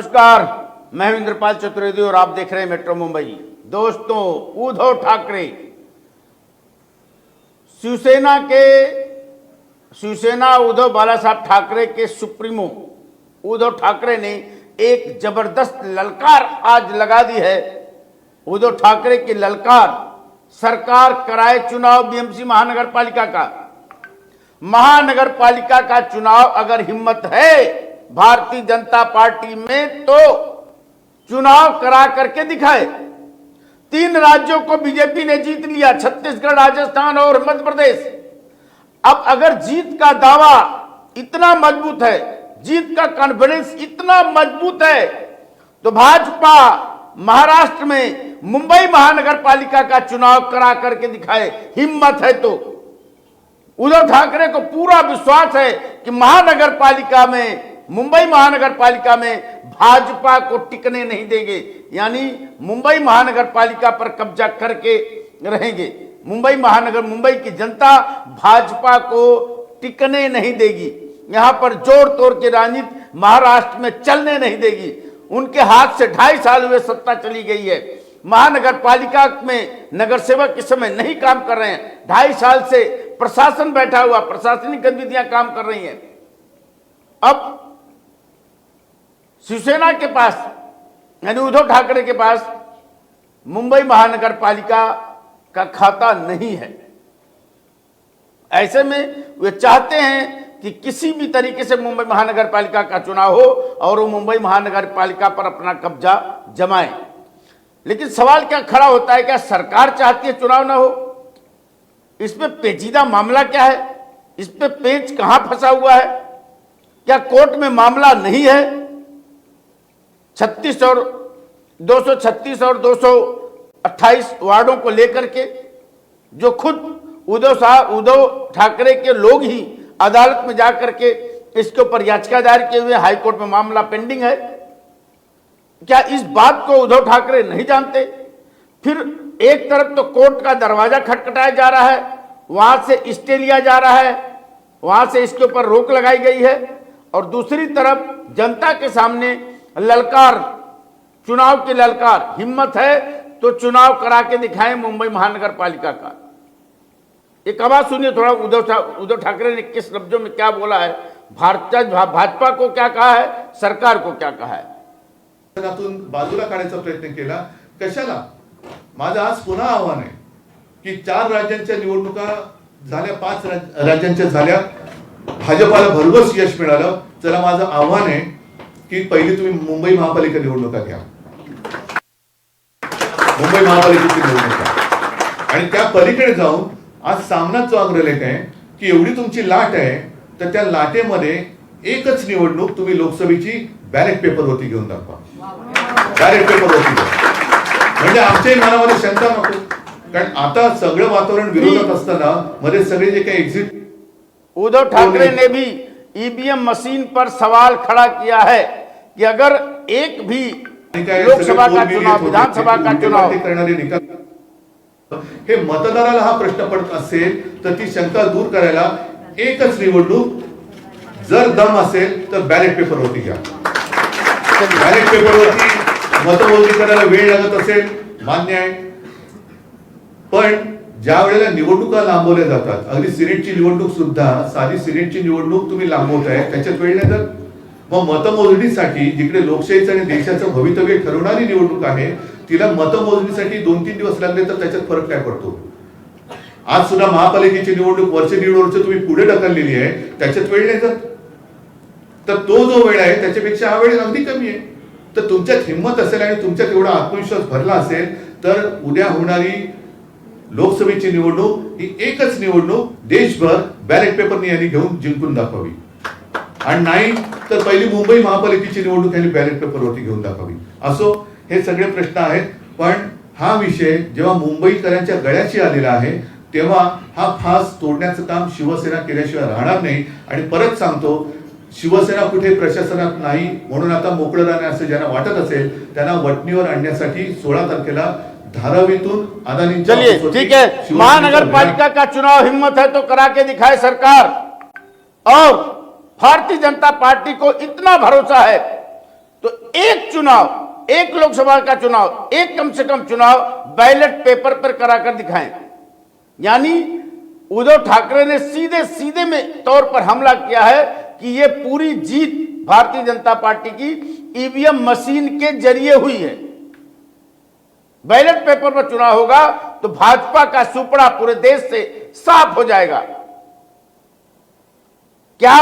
नमस्कार, मैं इंद्रपाल चतुर्वेदी और आप देख रहे हैं मेट्रो मुंबई। दोस्तों, उद्धव ठाकरे शिवसेना उद्धव बाला साहब ठाकरे के सुप्रीमो उद्धव ठाकरे ने एक जबरदस्त ललकार आज लगा दी है। उद्धव ठाकरे की ललकार, सरकार कराए चुनाव बीएमसी महानगर पालिका का चुनाव। अगर हिम्मत है भारतीय जनता पार्टी में तो चुनाव करा करके दिखाए। 3 राज्यों को बीजेपी ने जीत लिया, छत्तीसगढ़, राजस्थान और मध्य प्रदेश। अब अगर जीत का दावा इतना मजबूत है, जीत का कॉन्फिडेंस इतना मजबूत है, तो भाजपा महाराष्ट्र में मुंबई महानगर पालिका का चुनाव करा करके दिखाए। हिम्मत है तो उद्धव ठाकरे को पूरा विश्वास है कि मुंबई महानगर पालिका में भाजपा को टिकने नहीं देंगे, यानी मुंबई महानगर पालिका पर कब्जा करके रहेंगे। मुंबई की जनता भाजपा को टिकने नहीं देगी। यहां पर जोड़ तोड़ के राजनीति महाराष्ट्र में चलने नहीं देगी। उनके हाथ से 2.5 साल हुए सत्ता चली गई है। महानगर पालिका में नगर सेवक इस समय नहीं काम कर रहे हैं। 2.5 साल से प्रशासन बैठा हुआ, प्रशासनिक गतिविधियां काम कर रही हैं। अब शिवसेना के पास यानी उद्धव ठाकरे के पास मुंबई महानगर पालिका का खाता नहीं है। ऐसे में वे चाहते हैं कि किसी भी तरीके से मुंबई महानगर पालिका का चुनाव हो और वो मुंबई महानगर पालिका पर अपना कब्जा जमाएं। लेकिन सवाल क्या खड़ा होता है, क्या सरकार चाहती है चुनाव ना हो? इसमें पेचीदा मामला क्या है? इस पे पेच कहां फंसा हुआ है? क्या कोर्ट में मामला नहीं है? 236 और 228 वार्डों को लेकर के जो खुद उद्धव ठाकरे के लोग ही अदालत में जाकर के इसके ऊपर याचिका दायर किए हुए, हाईकोर्ट में मामला पेंडिंग है। क्या इस बात को उद्धव ठाकरे नहीं जानते? फिर एक तरफ तो कोर्ट का दरवाजा खटखटाया जा रहा है, वहां से स्टे लिया जा रहा है, वहां से इसके ऊपर रोक लगाई गई है, और दूसरी तरफ जनता के सामने ललकार, चुनाव की ललकार। हिम्मत है तो चुनाव करा के दिखाएं मुंबई महानगर पालिका का। एक आवाज सुनिए थोड़ा, उद्धव ठाकरे ने किस लफ्जों में क्या बोला है, भाजपा को क्या कहा है, सरकार को क्या कहा है। बाजूला काढायचा प्रयत्न केला। कशाला? माझं आज पुन्हा आव्हान आहे की 4 राज्यांच्या निवडणुका झाल्या, 5 राज्यांच्या झाल्या, भाजपाला भरघोस यश मिळालं। चला, माझं आव्हान आहे की पहिली तुम्ही मुंबई महापालिका निवडणुका घ्या, मुंबई महापालिकेची निवडणुका, आणि त्या पलीकडे जाऊन आज सामनाच जो अग्रलेख आहे की एवढी तुमची लाट आहे, तर त्या लाटेमध्ये एकच निवडणूक तुम्ही लोकसभेची बॅलेट पेपरवरती घेऊन दाखवा। बॅलेट पेपरवरती म्हणजे आमच्याही मनामध्ये शंका नको, कारण आता सगळं वातावरण विरोधात असताना मध्ये सगळे जे काही एक्झिट। उद्धव ठाकरे ने भी ईवीएम मशीन पर सवाल खड़ा किया है कि अगर एक भी लोकसभा का चुनाव, विधानसभा का चुनाव करणारे निकाल हे मतदाराला हा प्रश्न पडत असेल तर ती शंका दूर करायला एकच निवडणूक, जर दम असेल तर बॅलेट पेपरवरती घ्या। बॅलेट पेपरवरती मतमोजणी करायला वेळ लागत असेल, मान्य आहे, पण ज्या वेळेला निवडणुका लांबवल्या जातात, अगदी सिनेटची निवडणूक सुद्धा, साधी सिनेटची निवडणूक तुम्ही लांबवताय, त्याच्यात वेळ नाही तर मग मतमोजणीसाठी, जिकडे लोकशाहीचं आणि देशाचं भवितव्य ठरवणारी निवडणूक आहे, तिला मतमोजणीसाठी 2-3 दिवस लागले तर त्याच्यात फरक काय पडतो? आज सुद्धा महापालिकेची निवडणूक वर्ष 1.5 वर्ष तुम्ही पुढे ढकललेली आहे, त्याच्यात वेळ नाही तर तो जो वेळ आहे त्याच्यापेक्षा हा वेळ अगदी कमी आहे। तर तुमच्यात हिंमत असेल आणि तुमच्यात एवढा आत्मविश्वास भरला असेल तर उद्या होणारी लोकसभेची निवडणूक ही एकच निवडणूक देशभर बॅलेट पेपरने यांनी घेऊन जिंकून दाखवावी, आणि नाही तर पहिली मुंबई महापालिकेची निवडणूक यांनी बॅलेट पेपरवरती घेऊन दाखवावी। असो, हे सगळे प्रश्न आहेत, पण हा विषय जेव्हा मुंबईकरांच्या गळ्याशी आलेला आहे तेव्हा हा फास तोडण्याचं काम शिवसेना केल्याशिवाय राहणार नाही। आणि परत सांगतो, शिवसेना कुठे प्रशासनात नाही म्हणून आता मोकळं राहणे असं ज्यांना वाटत असेल त्यांना वटणीवर आणण्यासाठी 16 तारखेला धारावीतून अदानी। चलिए ठीक है, महानगर पालिका का चुनाव हिम्मत है तो करा के दिखाए सरकार। और भारतीय जनता पार्टी को इतना भरोसा है तो एक चुनाव, एक लोकसभा का चुनाव, एक कम से कम चुनाव बैलेट पेपर पर कराकर दिखाएं। यानी उद्धव ठाकरे ने सीधे सीधे में तौर पर हमला किया है कि यह पूरी जीत भारतीय जनता पार्टी की ईवीएम मशीन के जरिए हुई है। बैलेट पेपर पर चुनाव होगा तो भाजपा का सुपड़ा पूरे देश से साफ हो जाएगा। क्या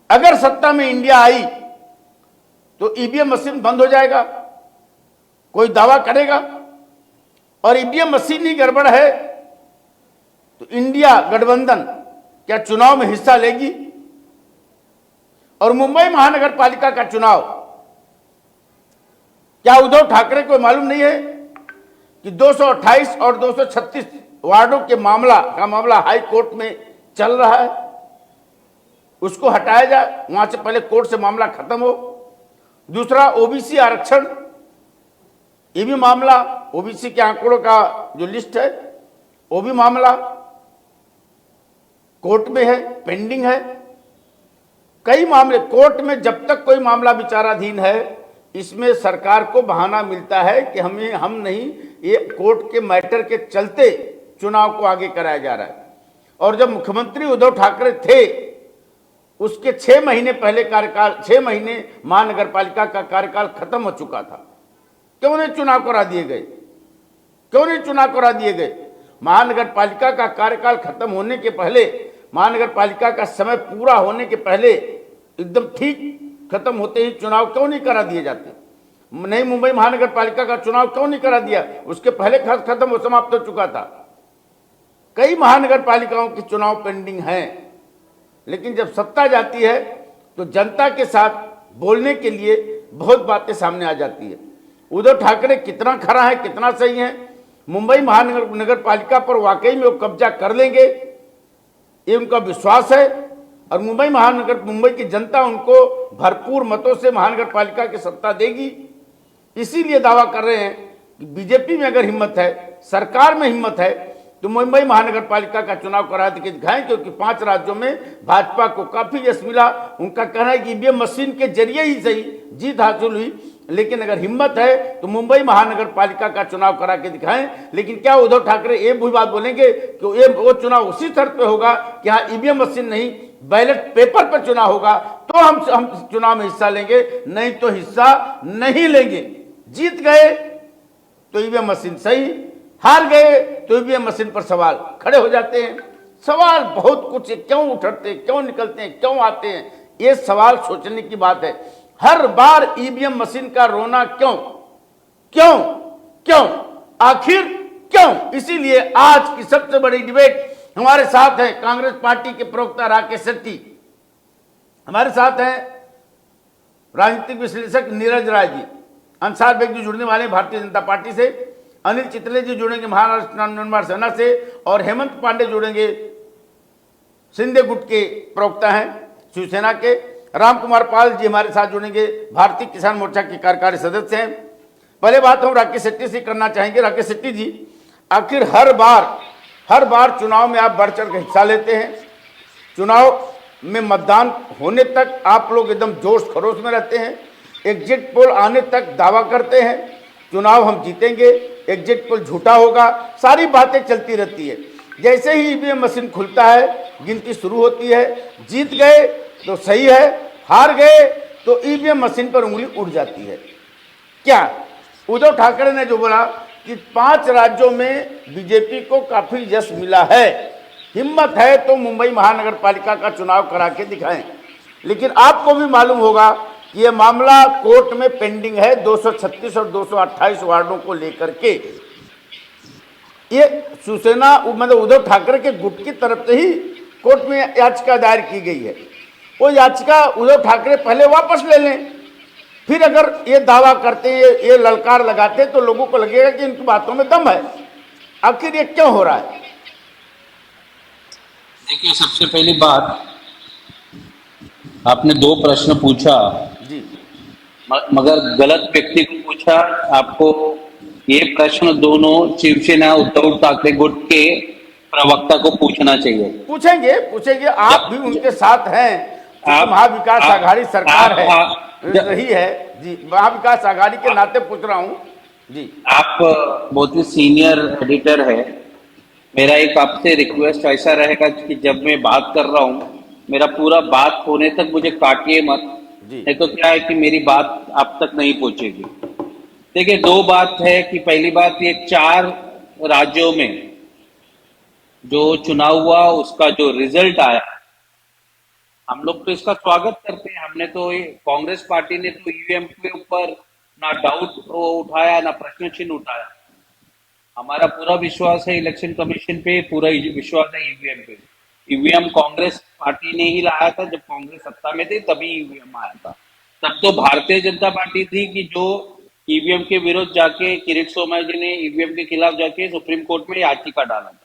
अगर सत्ता में इंडिया आई तो ईवीएम मशीन बंद हो जाएगा? कोई दावा करेगा? और ईवीएम मशीन ही गड़बड़ है तो इंडिया गठबंधन क्या चुनाव में हिस्सा लेगी? और मुंबई महानगर पालिका का चुनाव, क्या उद्धव ठाकरे को मालूम नहीं है कि 228 और 236 वार्डों के मामला हाई कोर्ट में चल रहा है? उसको हटाया जाए, वहां से पहले कोर्ट से मामला खत्म हो। दूसरा, ओबीसी आरक्षण, ये भी मामला, ओबीसी के आंकड़ों का जो लिस्ट है वो भी मामला कोर्ट में है, पेंडिंग है। कई मामले कोर्ट में, जब तक कोई मामला विचाराधीन है, इसमें सरकार को बहाना मिलता है कि हम नहीं, ये कोर्ट के मैटर के चलते चुनाव को आगे कराया जा रहा है। और जब मुख्यमंत्री उद्धव ठाकरे थे, उसके 6 महीने पहले कार्यकाल, 6 महीने महानगर पालिका का कार्यकाल खत्म हो चुका था। क्यों नहीं चुनाव करा दिए गए? क्यों नहीं चुनाव करा दिए गए? महानगर पालिका का कार्यकाल खत्म होने के पहले, महानगर पालिका का समय पूरा होने के पहले, एकदम ठीक खत्म होते ही चुनाव क्यों नहीं करा दिए जाते? नहीं, मुंबई महानगर पालिका का चुनाव क्यों नहीं करा दिया? उसके पहले खत्म हो, समाप्त हो चुका था। कई महानगर पालिकाओं के चुनाव पेंडिंग हैं। लेकिन जब सत्ता जाती है तो जनता के साथ बोलने के लिए बहुत बातें सामने आ जाती है। उद्धव ठाकरे कितना खरा है, कितना सही है, मुंबई महानगर पालिका पर वाकई में वो कब्जा कर लेंगे, ये उनका विश्वास है। और मुंबई की जनता उनको भरपूर मतों से महानगर पालिका की सत्ता देगी। इसीलिए दावा कर रहे हैं कि बीजेपी में अगर हिम्मत है, सरकार में हिम्मत है, तो मुंबई महानगर पालिका का चुनाव करा के दिखाएं, क्योंकि 5 राज्यों में भाजपा को काफी यश मिला। उनका कहना है कि ईवीएम मशीन के जरिए ही सही जीत हासिल हुई, लेकिन अगर हिम्मत है तो मुंबई महानगर पालिका का चुनाव करा के दिखाएं। लेकिन क्या उद्धव ठाकरे ये भी बात बोलेंगे कि वो चुनाव उसी शर्त पे होगा कि हाँ, ईवीएम मशीन नहीं, बैलेट पेपर पर चुनाव होगा तो हम चुनाव में हिस्सा लेंगे, नहीं तो हिस्सा नहीं लेंगे। जीत गए तो ईवीएम मशीन सही, हार गए तो ईवीएम मशीन पर सवाल खड़े हो जाते हैं। सवाल बहुत कुछ है, क्यों उठते, क्यों निकलते हैं, क्यों आते हैं, ये सवाल सोचने की बात है। हर बार ईवीएम मशीन का रोना क्यों क्यों क्यों, आखिर क्यों? इसीलिए आज की सबसे बड़ी डिबेट, हमारे साथ हैं कांग्रेस पार्टी के प्रवक्ता राकेश शेट्टी, हमारे साथ हैं राजनीतिक विश्लेषक नीरज राय जी, अंसार बेग जी जुड़ने वाले भारतीय जनता पार्टी से, अनिल चितले जी जुड़ेंगे महाराष्ट्र नवनिर्माण सेना से, और हेमंत पांडे जुड़ेंगे, शिंदे गुट के प्रवक्ता हैं शिवसेना के, राम कुमार पाल जी हमारे साथ जुड़ेंगे, भारतीय किसान मोर्चा के कार्यकारी सदस्य हैं। पहले बात हम राकेश शेट्टी से करना चाहेंगे। राकेश शेट्टी जी, आखिर हर बार चुनाव में आप बढ़ चढ़ कर हिस्सा लेते हैं, चुनाव में मतदान होने तक आप लोग एकदम जोश खरोश में रहते हैं, एग्जिट पोल आने तक दावा करते हैं चुनाव हम जीतेंगे, एग्जिट पोल झूठा होगा, सारी बातें चलती रहती है। जैसे ही ईवीएम मशीन खुलता है, गिनती शुरू होती है, जीत गए तो सही है, हार गए तो ईवीएम मशीन पर उंगली उड़ जाती है। क्या उद्धव ठाकरे ने जो बोला कि 5 राज्यों में बीजेपी को काफी यश मिला है, हिम्मत है तो मुंबई महानगर पालिका का चुनाव करा के दिखाएं। लेकिन आपको भी मालूम होगा कि यह मामला कोर्ट में पेंडिंग है 236 और 228 वार्डों को लेकर के। ये शिवसेना मतलब उद्धव ठाकरे के गुट की तरफ से ही कोर्ट में याचिका दायर की गई है। वो याचिका उद्धव ठाकरे पहले वापस ले लें, फिर अगर ये दावा करते हैं, ये ललकार लगाते हैं, तो लोगों को लगेगा कि इनकी बातों में दम है। आखिर ये क्यों हो रहा है? देखिए, सबसे पहली बात, आपने 2 प्रश्न पूछा जी, मगर गलत व्यक्ति को पूछा। आपको ये प्रश्न दोनों शिवसेना उद्धव ठाकरे गुट के प्रवक्ता को पूछना चाहिए। पूछेंगे, आप भी उनके साथ हैं, आप महाविकास आप- आघाड़ी सरकार है आप- रही है जी, महाविकास आघाड़ी के नाते पूछ रहा हूँ जी। आप बहुत ही सीनियर एडिटर है। मेरा एक आपसे रिक्वेस्ट ऐसा रहेगा कि जब मैं बात कर रहा हूँ मेरा पूरा बात होने तक मुझे काटिए मत, जी। नहीं तो क्या है कि मेरी बात आप तक नहीं पहुंचेगी। देखिए, दो बात है कि पहली बात ये 4 राज्यों में जो चुनाव हुआ उसका जो रिजल्ट आया, हम लोग तो इसका स्वागत करते हैं। हमने तो कांग्रेस पार्टी ने तो ईवीएम के ऊपर ना डाउट उठाया ना प्रश्न चिन्ह उठाया। हमारा पूरा विश्वास है इलेक्शन कमीशन पे, पूरा विश्वास है ईवीएम पे। ईवीएम कांग्रेस पार्टी ने ही लाया था, जब कांग्रेस सत्ता में थी तभी ईवीएम आया था। तब तो भारतीय जनता पार्टी थी कि जो ईवीएम के विरुद्ध जाके किरीट सोमाई जी ने ईवीएम के खिलाफ जाके सुप्रीम कोर्ट में याचिका डाला था।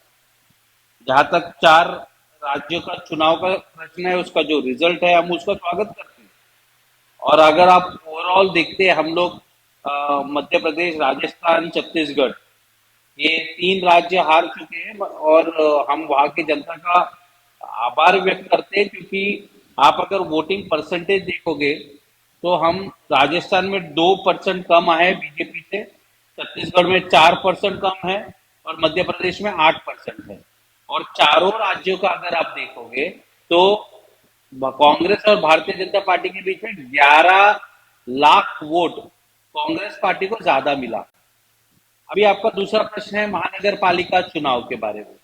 जहां तक 4 राज्यों का चुनाव का प्रश्न है, उसका जो रिजल्ट है हम उसका स्वागत करते हैं। और अगर आप ओवरऑल देखते हैं, हम लोग मध्य प्रदेश, राजस्थान, छत्तीसगढ़ ये 3 राज्य हार चुके हैं और हम वहां की जनता का आभार व्यक्त करते हैं, क्योंकि आप अगर वोटिंग परसेंटेज देखोगे तो हम राजस्थान में 2% कम है बीजेपी से, छत्तीसगढ़ में 4% कम है और मध्य प्रदेश में 8% है। और चारों राज्यों का अगर आप देखोगे तो कांग्रेस और भारतीय जनता पार्टी के बीच में 11 लाख वोट कांग्रेस पार्टी को ज्यादा मिला। अभी आपका दूसरा प्रश्न है महानगर पालिका चुनाव के बारे में।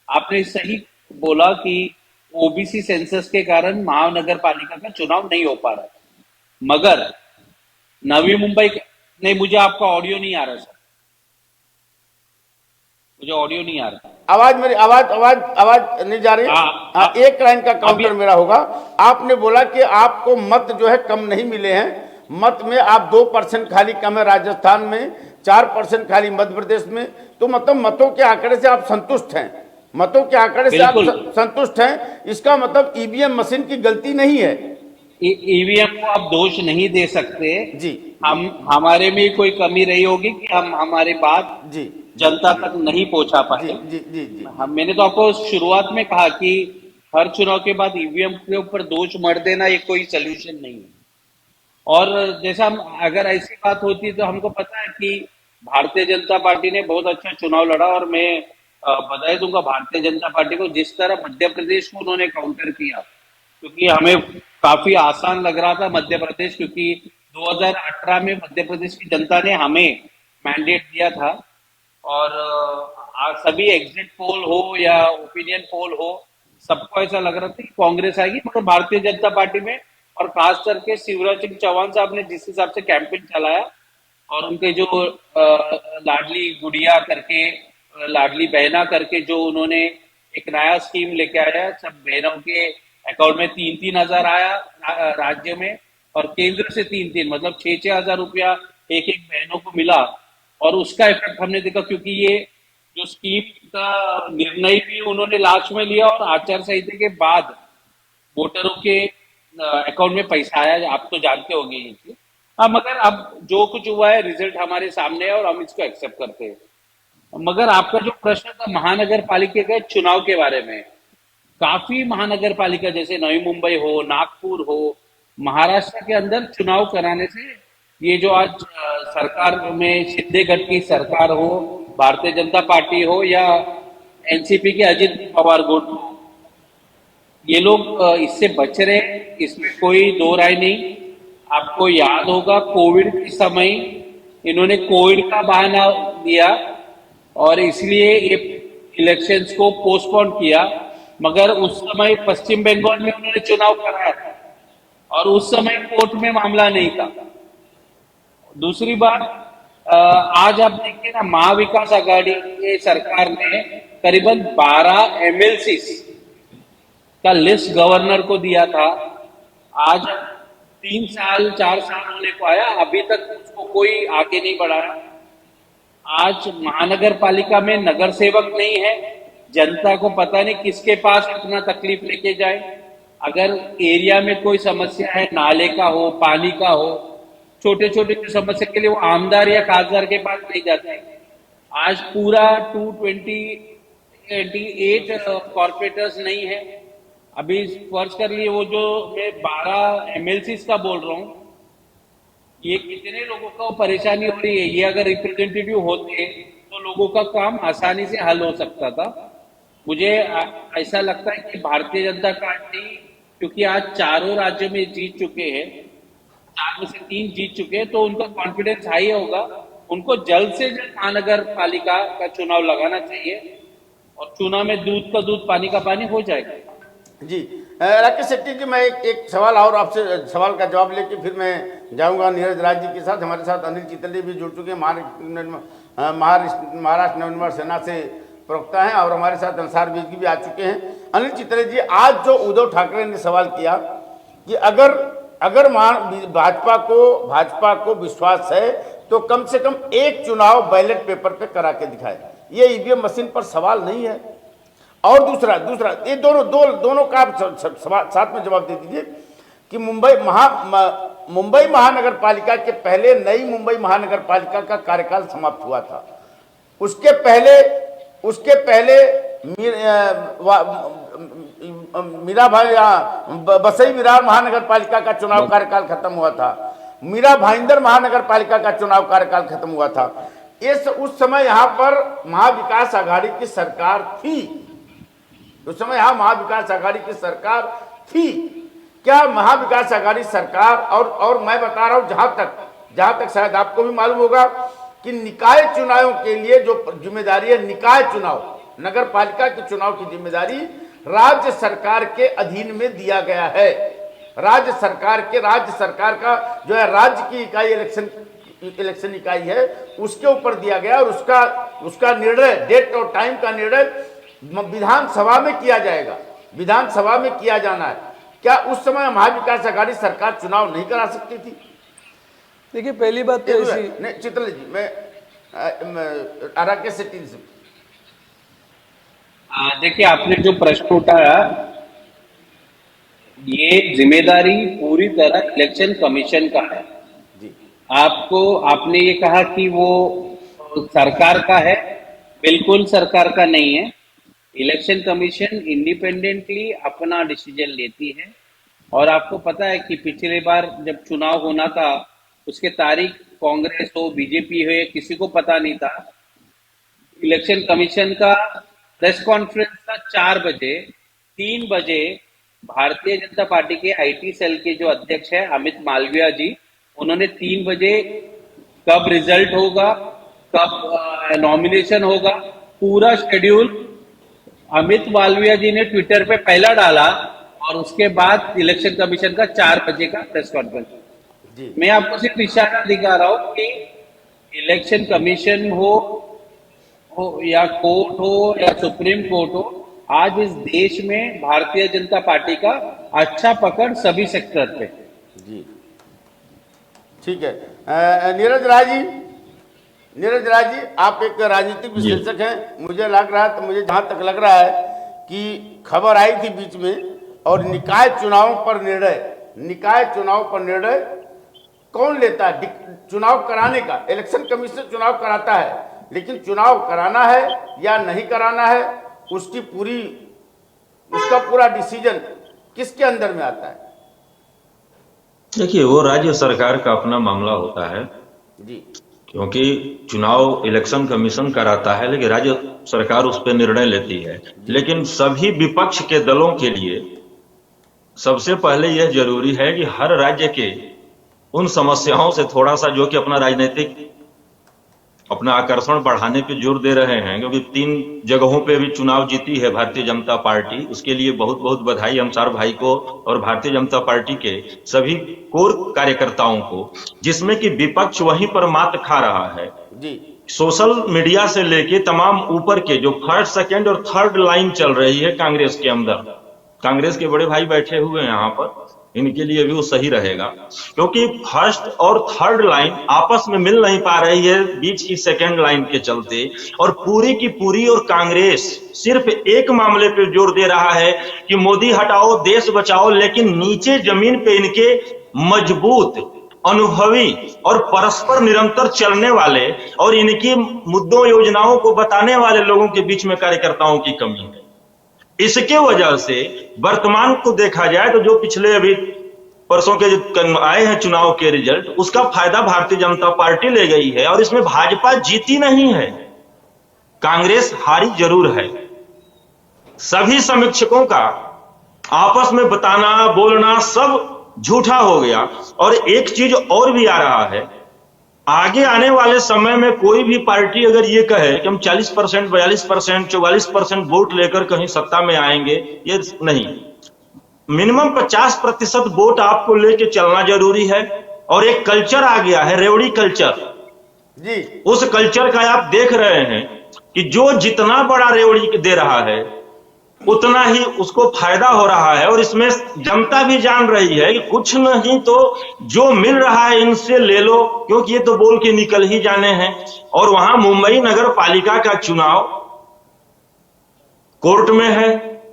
आपने सही बोला कि ओबीसी सेंसस के कारण महानगर पालिका का चुनाव नहीं हो पा रहा है, मगर नवी मुंबई नहीं, मुझे आपका ऑडियो नहीं आ रहा सर, मुझे ऑडियो नहीं आ रहा। आवाज मेरी आवाज नहीं जा रही। हाँ, एक लाइन का काउंटर मेरा होगा। आपने बोला कि आपको मत जो है कम नहीं मिले हैं, मत में आप 2% खाली कम है राजस्थान में, 4% खाली मध्य प्रदेश में, तो मतलब मतों के आंकड़े से आप संतुष्ट हैं, मतों के आंकड़े से आप संतुष्ट हैं, इसका मतलब ईवीएम मशीन की गलती नहीं है। ईवीएम को आप दोष नहीं दे सकते जी। हमारे में कोई कमी रही होगी कि हम हमारी बात जी जनता तक नहीं पहुंचा पाए। जी जी जी। मैंने तो आपको शुरुआत में कहा कि हर चुनाव के बाद ईवीएम के ऊपर दोष मढ़ देना ये कोई सोल्यूशन नहीं है। और जैसा हम अगर ऐसी बात होती तो हमको पता है कि भारतीय जनता पार्टी ने बहुत अच्छा चुनाव लड़ा, और मैं बधाई दूंगा भारतीय जनता पार्टी को जिस तरह मध्य प्रदेश को उन्होंने काउंटर किया, क्योंकि हमें काफी आसान लग रहा था मध्य प्रदेश, क्योंकि 2018 में मध्य प्रदेश की जनता ने हमें मैंडेट दिया था और सभी एग्जिट पोल हो या ओपिनियन पोल हो, सबको ऐसा लग रहा था कि कांग्रेस आएगी, मगर भारतीय जनता पार्टी में और खास करके शिवराज सिंह चौहान साहब ने जिस हिसाब से कैंपेन चलाया और उनके जो लाडली गुड़िया करके, लाडली बहना करके जो उन्होंने एक नया स्कीम लेके आया, सब बहनों के अकाउंट में 3-3 हजार आया राज्य में, और केंद्र से 3-3 मतलब 6-6 हजार रुपया एक एक बहनों को मिला। और उसका इफेक्ट हमने देखा, क्योंकि ये जो स्कीम का निर्णय भी उन्होंने लास्ट में लिया और आचार संहिता के बाद वोटरों के अकाउंट में पैसा आया, आप तो जानते होंगे ये चीज। हाँ, मगर अब जो कुछ हुआ है रिजल्ट हमारे सामने है और हम इसको एक्सेप्ट करते हैं। मगर आपका जो प्रश्न था महानगर पालिका के चुनाव के बारे में, काफी महानगर पालिका जैसे नवी मुंबई हो, नागपुर हो, महाराष्ट्र के अंदर चुनाव कराने से ये जो आज सरकार में शिंदे गट की सरकार हो, भारतीय जनता पार्टी हो या एनसीपी के अजित पवार गुट हो, ये लोग इससे बच रहे, इसमें कोई दो राय नहीं। आपको याद होगा कोविड के समय इन्होंने कोविड का बहाना दिया और इसलिए ये इलेक्शंस को पोस्टपोन किया, मगर उस समय पश्चिम बंगाल में उन्होंने चुनाव कराया था और उस समय कोर्ट में मामला नहीं था। दूसरी बात, आज आप देखिए ना, महाविकास आघाड़ी के सरकार ने करीबन 12 एमएलसी का लिस्ट गवर्नर को दिया था। आज 3-4 साल होने को आया, अभी तक उसको कोई आगे नहीं बढ़ाया। आज महानगर पालिका में नगर सेवक नहीं है, जनता को पता नहीं किसके पास अपना तकलीफ लेके जाए। अगर एरिया में कोई समस्या है, नाले का हो, पानी का हो, छोटे छोटे समस्या के लिए वो आमदार या खासदार के पास नहीं जाते हैं। आज पूरा 228 कॉर्पोरेटर्स नहीं है। अभी फर्ज कर लिए वो जो मैं 12 MLCs का बोल रहा हूँ, ये कितने लोगों को परेशानी हो रही है। ये अगर रिप्रेजेंटेटिव होते तो लोगों का काम आसानी से हल हो सकता था। मुझे ऐसा लगता है कि भारतीय जनता पार्टी, क्योंकि आज चारों राज्यों में जीत चुके हैं, 4 में से 3 जीत चुके हैं, तो उनका कॉन्फिडेंस हाई होगा। उनको जल्द से जल्द महानगर पालिका का चुनाव लगाना चाहिए और चुनाव में दूध का दूध पानी का पानी हो जाएगा। जी राकेश शेट्टी जी, मैं एक सवाल और आपसे सवाल का जवाब लेके फिर मैं जाऊंगा नीरज राज जी के साथ। हमारे साथ अनिल चितले भी जुड़ चुके हैं, महाराष्ट्र नवनिर्माण सेना से प्रवक्ता हैं, और हमारे साथ अंसार बेगी भी आ चुके हैं। अनिल चितले जी, आज जो उद्धव ठाकरे ने सवाल किया कि अगर भाजपा को विश्वास है तो कम से कम एक चुनाव बैलेट पेपर पे करा के दिखाए, ये ईवीएम मशीन पर सवाल नहीं है। और दूसरा ये दोनों का आप साथ में जवाब दे दीजिए कि मुंबई महानगर पालिका के पहले नई मुंबई महानगर पालिका का कार्यकाल समाप्त हुआ था। उसके पहले बसई विरार महानगर पालिका का चुनाव कार्यकाल खत्म हुआ था। मीरा भाईंदर महानगर पालिका का चुनाव कार्यकाल खत्म हुआ था। उस समय यहाँ पर महाविकास आघाड़ी की सरकार थी। उस समय यहाँ महाविकास आघाड़ी की सरकार थी। क्या महाविकास आघाड़ी सरकार और मैं बता रहा हूँ, जहां तक शायद आपको भी मालूम होगा कि निकाय चुनावों के लिए जो जिम्मेदारी है, निकाय चुनाव, नगर पालिका के चुनाव की जिम्मेदारी राज्य सरकार के अधीन में दिया गया है। राज्य सरकार का जो है राज्य की इकाई इलेक्शन इकाई है, उसके ऊपर दिया गया, और उसका निर्णय, डेट और टाइम का निर्णय विधानसभा में किया जाएगा। विधानसभा में किया जाना है। क्या उस समय महाविकास आघाड़ी सरकार चुनाव नहीं करा सकती थी? देखिए, पहली बात तो ऐसी, चितले जी, मैं राकेश शेट्टी से, देखिए, आपने जो प्रश्न उठाया, ये जिम्मेदारी पूरी तरह इलेक्शन कमीशन का है। जी। आपने ये कहा कि वो सरकार का है, बिल्कुल सरकार का नहीं है। इलेक्शन कमीशन इंडिपेंडेंटली अपना डिसीजन लेती है, और आपको पता है कि पिछली बार जब चुनाव होना था, उसके तारीख कांग्रेस हो, बीजेपी हो, किसी को पता नहीं था। इलेक्शन कमीशन का प्रेस कॉन्फ्रेंस था 4 बजे। 3 बजे भारतीय जनता पार्टी के IT सेल के जो अध्यक्ष है अमित मालविया जी, उन्होंने 3 बजे कब रिजल्ट होगा, कब नॉमिनेशन होगा, पूरा शेड्यूल अमित मालविया जी ने ट्विटर पे पहला डाला, और उसके बाद इलेक्शन कमीशन का 4 बजे का प्रेस कॉन्फ्रेंस। मैं आपको सिर्फ इशारा दिखा रहा हूं कि इलेक्शन कमीशन हो या कोर्ट हो या सुप्रीम कोर्ट हो, आज इस देश में भारतीय जनता पार्टी का अच्छा पकड़ सभी सेक्टर पे। जी ठीक है। नीरज राज जी, आप एक राजनीतिक विश्लेषक हैं। मुझे जहां तक लग रहा है कि खबर आई थी बीच में, और निकाय चुनाव पर निर्णय कौन लेता है? चुनाव कराने का इलेक्शन कमीशन चुनाव कराता है, लेकिन चुनाव कराना है या नहीं कराना है, उसका पूरा डिसीजन किसके अंदर में आता है? देखिए, वो राज्य सरकार का अपना मामला होता है जी, क्योंकि चुनाव इलेक्शन कमीशन कराता है, लेकिन राज्य सरकार उस पर निर्णय लेती है। लेकिन सभी विपक्ष के दलों के लिए सबसे पहले यह जरूरी है कि हर राज्य के उन समस्याओं से थोड़ा सा, जो कि अपना राजनीतिक अपना आकर्षण बढ़ाने पे जोर दे रहे हैं, क्योंकि 3 जगहों पे भी चुनाव जीती है भारतीय जनता पार्टी। उसके लिए बहुत बहुत बधाई अंसार भाई को और भारतीय जनता पार्टी के सभी कोर कार्यकर्ताओं को, जिसमें कि विपक्ष वहीं पर मात खा रहा है। जी। सोशल मीडिया से लेके तमाम ऊपर के जो 1st, 2nd और 3rd लाइन चल रही है कांग्रेस के अंदर, कांग्रेस के बड़े भाई बैठे हुए हैं यहाँ पर, इनके लिए भी वो सही रहेगा, क्योंकि 1st और 3rd लाइन आपस में मिल नहीं पा रही है बीच की 2nd लाइन के चलते, और पूरी की पूरी और कांग्रेस सिर्फ एक मामले पे जोर दे रहा है कि मोदी हटाओ, देश बचाओ, लेकिन नीचे जमीन पे इनके मजबूत, अनुभवी और परस्पर निरंतर चलने वाले और इनकी मुद्दों योजनाओं को बताने वाले लोगों के बीच में कार्यकर्ताओं की कमी है। इसके वजह से वर्तमान को देखा जाए तो जो पिछले अभी परसों के जो आए हैं चुनाव के रिजल्ट, उसका फायदा भारतीय जनता पार्टी ले गई है और इसमें भाजपा जीती नहीं है, कांग्रेस हारी जरूर है। सभी समीक्षकों का आपस में बताना बोलना सब झूठा हो गया। और एक चीज और भी आ रहा है, आगे आने वाले समय में कोई भी पार्टी अगर ये कहे कि हम 40%, 42%, 44% वोट लेकर कहीं सत्ता में आएंगे, ये नहीं। मिनिमम 50% वोट आपको लेके चलना जरूरी है। और एक कल्चर आ गया है, रेवड़ी कल्चर जी। उस कल्चर का आप देख रहे हैं कि जो जितना बड़ा रेवड़ी दे रहा है उतना ही उसको फायदा हो रहा है। और इसमें जनता भी जान रही है कि कुछ नहीं तो जो मिल रहा है इनसे ले लो, क्योंकि ये तो बोल के निकल ही जाने हैं। और वहां मुंबई नगर पालिका का चुनाव कोर्ट में है,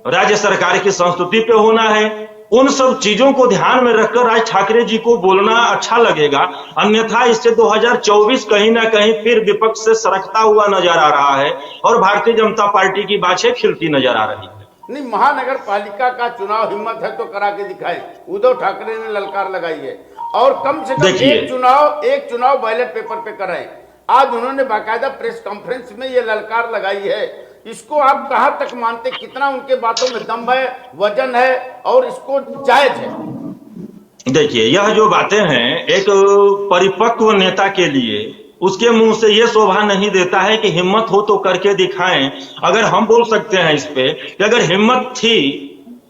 राज्य सरकार की संस्तुति पे होना है। उन सब चीजों को ध्यान में रखकर राज ठाकरे जी को बोलना अच्छा लगेगा, अन्यथा इससे 2024 कहीं ना कहीं फिर विपक्ष से सरकता हुआ नजर आ रहा है और भारतीय जनता पार्टी की बाछें खिलती नजर आ रही है। नहीं, महानगर पालिका का चुनाव हिम्मत है तो करा के दिखाए, उद्धव ठाकरे ने ललकार लगाई है। और कम से कम एक चुनाव बैलेट पेपर पे कराएं। आज उन्होंने बाकायदा प्रेस कॉन्फ्रेंस में ये ललकार लगाई है। इसको आप कहां तक मानते, कितना उनके बातों में दम है, वजन है और इसको जायज है? देखिए, यह जो बातें हैं एक परिपक्व नेता के लिए उसके मुंह से यह शोभा नहीं देता है कि हिम्मत हो तो करके दिखाएं। अगर हम बोल सकते हैं इस पे कि अगर हिम्मत थी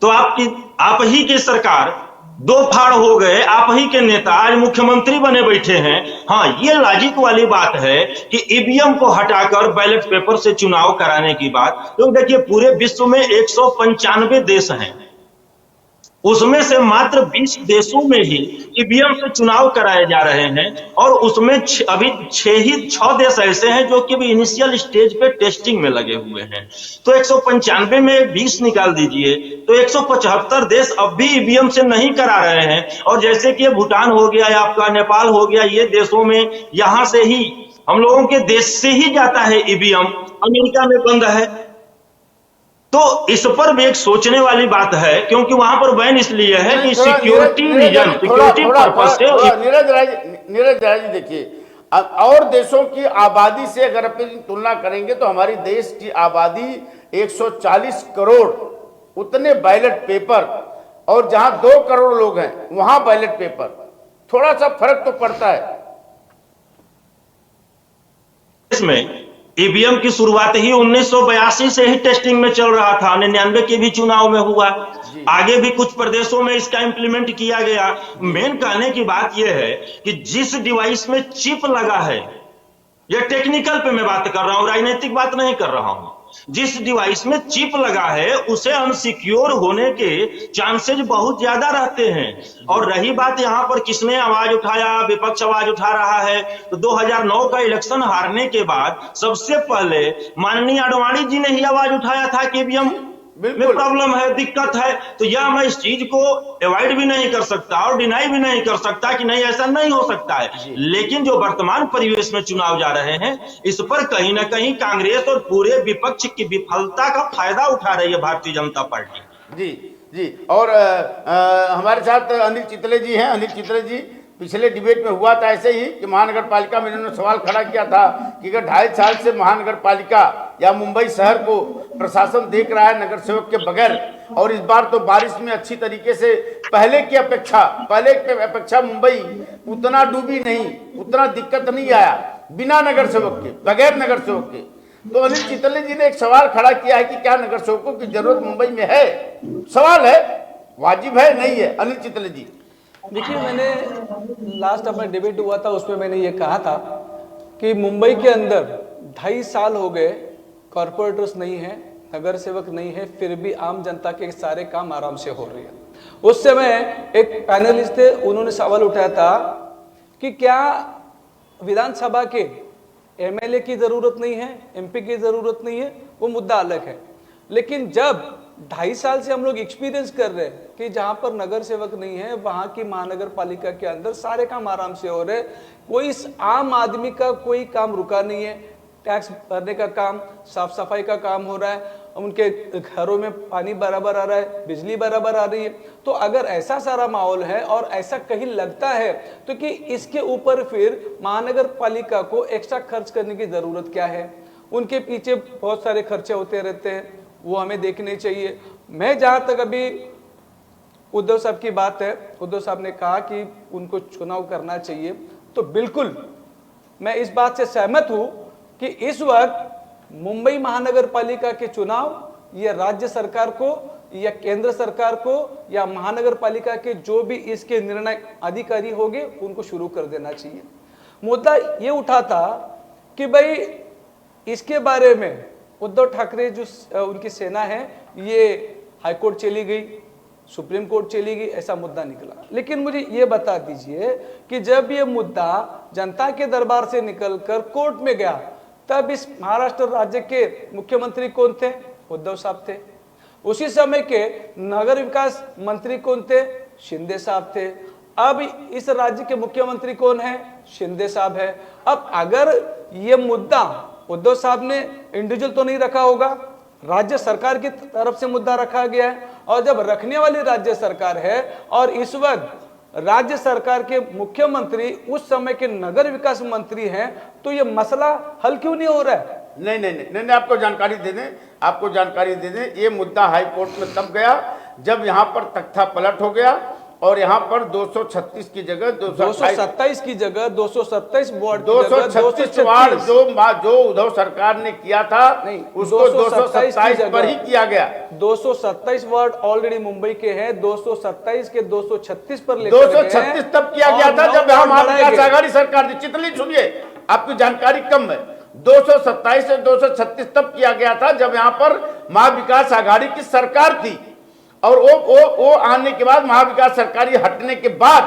तो आप ही की सरकार दो फाड़ हो गए, आप ही के नेता आज मुख्यमंत्री बने बैठे हैं। हाँ, ये लॉजिक वाली बात है कि ईवीएम को हटाकर बैलेट पेपर से चुनाव कराने की बात। तो देखिए, पूरे विश्व में 195 देश हैं, उसमें से मात्र 20 देशों में ही ईवीएम से चुनाव कराए जा रहे हैं। और उसमें अभी 6 देश ऐसे हैं जो कि भी इनिशियल स्टेज पे टेस्टिंग में लगे हुए हैं। तो 195 में 20 निकाल दीजिए तो 175 देश अब भी ईवीएम से नहीं करा रहे हैं। और जैसे कि भूटान हो गया या आपका नेपाल हो गया, ये देशों में यहां से ही हम लोगों के देश से ही जाता है ईवीएम, अमेरिका में बंद है। तो इस पर भी एक सोचने वाली बात है, क्योंकि वहां पर बैन इसलिए है कि सिक्योरिटी रीजन, सिक्योरिटी पर्पज से। नीरज राय जी, देखिए, और देशों की आबादी से अगर अपनी तुलना करेंगे तो हमारी देश की आबादी 140 करोड़, उतने बैलेट पेपर, और जहां 2 करोड़ लोग हैं वहां बैलेट पेपर, थोड़ा सा फर्क तो पड़ता है। इसमें ईवीएम की शुरुआत ही 1982 से ही टेस्टिंग में चल रहा था, 99 के भी चुनाव में हुआ, आगे भी कुछ प्रदेशों में इसका इंप्लीमेंट किया गया। मेन कहने की बात यह है कि जिस डिवाइस में चिप लगा है, यह टेक्निकल पे मैं बात कर रहा हूं, राजनीतिक बात नहीं कर रहा हूं। जिस डिवाइस में चिप लगा है उसे अनसिक्योर होने के चांसेस बहुत ज्यादा रहते हैं। और रही बात यहां पर किसने आवाज उठाया, विपक्ष आवाज उठा रहा है, तो 2009 का इलेक्शन हारने के बाद सबसे पहले माननीय आडवाणी जी ने ही आवाज उठाया था कि ईवीएम में प्रॉब्लम है, दिक्कत है। तो यह मैं इस चीज को अवॉइड भी नहीं कर सकता और डिनाई भी नहीं कर सकता कि नहीं ऐसा नहीं हो सकता है। लेकिन जो वर्तमान परिवेश में चुनाव जा रहे हैं, इस पर कहीं ना कहीं कांग्रेस और पूरे विपक्ष की विफलता का फायदा उठा रही है भारतीय जनता पार्टी। जी जी। और हमारे साथ अनिल चितले जी हैं। अनिल चितले जी, पिछले डिबेट में हुआ था ऐसे ही कि महानगर पालिका में इन्होंने सवाल खड़ा किया था कि अगर 2.5 साल से महानगर पालिका या मुंबई शहर को प्रशासन देख रहा है नगर सेवक के बगैर, और इस बार तो बारिश में अच्छी तरीके से पहले की अपेक्षा मुंबई उतना डूबी नहीं, उतना दिक्कत नहीं आया बिना नगर सेवक के, बगैर नगर सेवक के। तो अनिल चितले जी ने एक सवाल खड़ा किया है कि क्या नगर सेवकों की जरूरत मुंबई में है? सवाल है, वाजिब है, नहीं है? अनिल चितले जी, देखिए, मैंने लास्ट अपना डिबेट हुआ था उसमें मैंने ये कहा था कि मुंबई के अंदर 2.5 साल हो गए, कॉरपोरेटर्स नहीं है, नगर सेवक नहीं है, फिर भी आम जनता के सारे काम आराम से हो रहे हैं। उस समय एक पैनलिस्ट थे, उन्होंने सवाल उठाया था कि क्या विधानसभा के एमएलए की जरूरत नहीं है, एमपी की जरूरत नहीं है, वो मुद्दा अलग है। लेकिन जब 2.5 साल से हम लोग एक्सपीरियंस कर रहे हैं कि जहां पर नगर सेवक नहीं है, वहां की महानगर पालिका के अंदर सारे काम आराम से हो रहे, कोई आम आदमी का कोई काम रुका नहीं है, टैक्स भरने का काम, साफ सफाई का काम हो रहा है, उनके घरों में पानी बराबर आ रहा है, बिजली बराबर आ रही है। तो अगर ऐसा सारा माहौल है और ऐसा कहीं लगता है तो कि इसके ऊपर फिर महानगर पालिका को एक्स्ट्रा खर्च करने की जरूरत क्या है? उनके पीछे बहुत सारे खर्चे होते रहते हैं, वो हमें देखने चाहिए। मैं जहां तक अभी उद्धव साहब की बात है, उद्धव साहब ने कहा कि उनको चुनाव करना चाहिए, तो बिल्कुल मैं इस बात से सहमत हूं कि इस वक्त मुंबई महानगर पालिका के चुनाव ये राज्य सरकार को या केंद्र सरकार को या महानगर पालिका के जो भी इसके निर्णय अधिकारी होंगे उनको शुरू कर देना चाहिए। मुद्दा ये उठा था कि भाई इसके बारे में उद्धव ठाकरे जो उनकी सेना है ये हाईकोर्ट चली गई, सुप्रीम कोर्ट चली गई, ऐसा मुद्दा निकला। लेकिन मुझे ये बता दीजिए कि जब ये मुद्दा जनता के दरबार से निकलकर कोर्ट में गया तब इस महाराष्ट्र राज्य के मुख्यमंत्री कौन थे? उद्धव साहब थे। उसी समय के नगर विकास मंत्री कौन थे? शिंदे साहब थे। अब इस राज्य के मुख्यमंत्री कौन है? शिंदे साहब है। अब अगर ये मुद्दा उद्धव साहब ने इंडिविजुअल तो नहीं रखा होगा, राज्य सरकार की तरफ से मुद्दा रखा गया है, और जब रखने वाली राज्य सरकार है और इस वक्त राज्य सरकार के मुख्यमंत्री उस समय के नगर विकास मंत्री हैं, तो ये मसला हल क्यों नहीं हो रहा है? नहीं, आपको जानकारी दे दें, ये मुद्दा हाई कोर्ट में तब गया जब यहाँ पर तख्ता पलट हो गया और यहाँ पर 236 की जगह 227 की जगह 227 वार्ड 236 वार्ड जो उद्धव सरकार ने किया था नहीं, उसको 227 पर ही किया गया। 227 वार्ड ऑलरेडी मुंबई के हैं, 227 के 236 पर लेकर 236 तब किया गया था जब यहाँ महाविकास आघाड़ी सरकार थी। चितली सुनिए, आपकी जानकारी कम है। 227 से 236 तब किया गया था जब यहाँ पर महाविकास आघाड़ी की सरकार थी, और वो आने के बाद महाविकास सरकारी हटने के बाद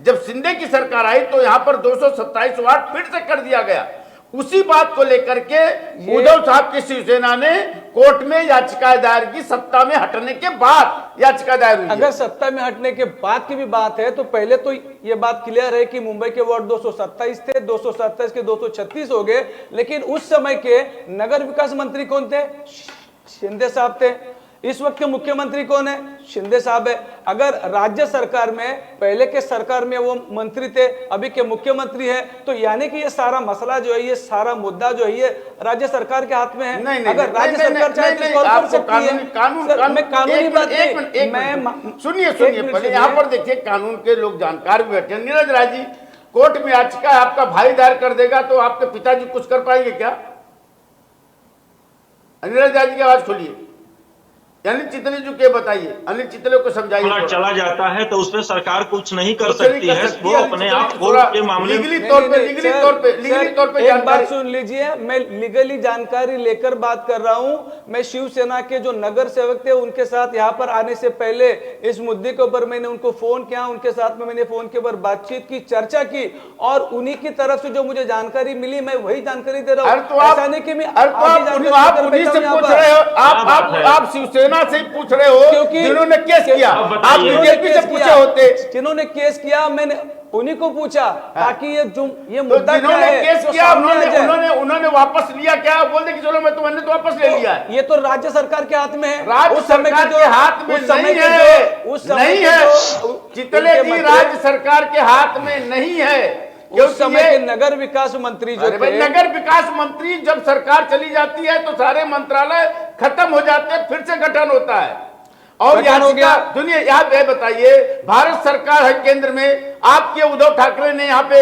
जब शिंदे की सरकार आई तो यहाँ पर 227 वार्ड फिर से कर दिया गया। उसी बात को लेकर के उद्धव साहब की शिवसेना ने कोर्ट में याचिका दायर की, सत्ता में हटने के बाद याचिका दायर हुई। अगर सत्ता में हटने के बाद की भी बात है तो पहले तो ये बात क्लियर है कि मुंबई के वार्ड 227 थे, 227 के 236 हो गए। लेकिन उस समय के नगर विकास मंत्री कौन थे? शिंदे साहब थे। इस वक्त के मुख्यमंत्री कौन है? शिंदे साहब है। अगर राज्य सरकार में पहले के सरकार में वो मंत्री थे, अभी के मुख्यमंत्री है, तो यानी कि ये सारा मसला जो है, ये सारा मुद्दा जो है, ये राज्य सरकार के हाथ में है। नहीं, अगर राज्य सरकार चाहे तो सॉल्व कर सकती है। मैं कानूनी बात मैं सुनिए पहले यहाँ पर देखिए, कानून के लोग जानकार भी बैठे। नीरज राय जी, कोर्ट में याचिका आपका भाई दायर कर देगा तो आपके पिताजी कुछ कर पाएंगे क्या? नीरज राय जी की आवाज खोलिए। अनिल चितले जो के बताइए, अनिल चितले को समझाइए। चला जाता है तो उसमें सरकार कुछ नहीं कर सकती है, वो अपने आप कोर्ट के मामले लीगली तौर पे एक बात सुन लीजिए, मैं लीगली जानकारी लेकर बात कर रहा हूं। मैं शिवसेना के जो नगर सेवक थे उनके साथ यहाँ पर आने से पहले इस मुद्दे के ऊपर मैंने उनको फोन किया, उनके साथ में मैंने फोन के ऊपर बातचीत की, चर्चा की, और उन्हीं की तरफ से जो मुझे जानकारी मिली मैं वही जानकारी दे रहा हूँ। ऐसा नहीं कि मैं आप शिवसेना से ही पूछ रहे हो, क्योंकि जिन्होंने केस किया, आप बीजेपी से पूछे होते। जिन्होंने केस किया मैंने उन्हीं को पूछा, ताकि ये मुद्दा क्या है, केस किया उन्होंने वापस लिया क्या? बोलते कि चलो मैंने तो वापस ले लिया है। ये तो राज्य सरकार के हाथ में है, राज्य सरकार के हाथ में नहीं है। चितले जी, राज्य सरकार के हाथ में नहीं है। उस समय के नगर विकास मंत्री जो थे, नगर विकास मंत्री जब सरकार चली जाती है तो सारे मंत्रालय खत्म हो जाते हैं, फिर से गठन होता है। और हो गया दुनिया, आप ये बताइए, भारत सरकार है केंद्र में, आपके उद्धव ठाकरे ने यहाँ पे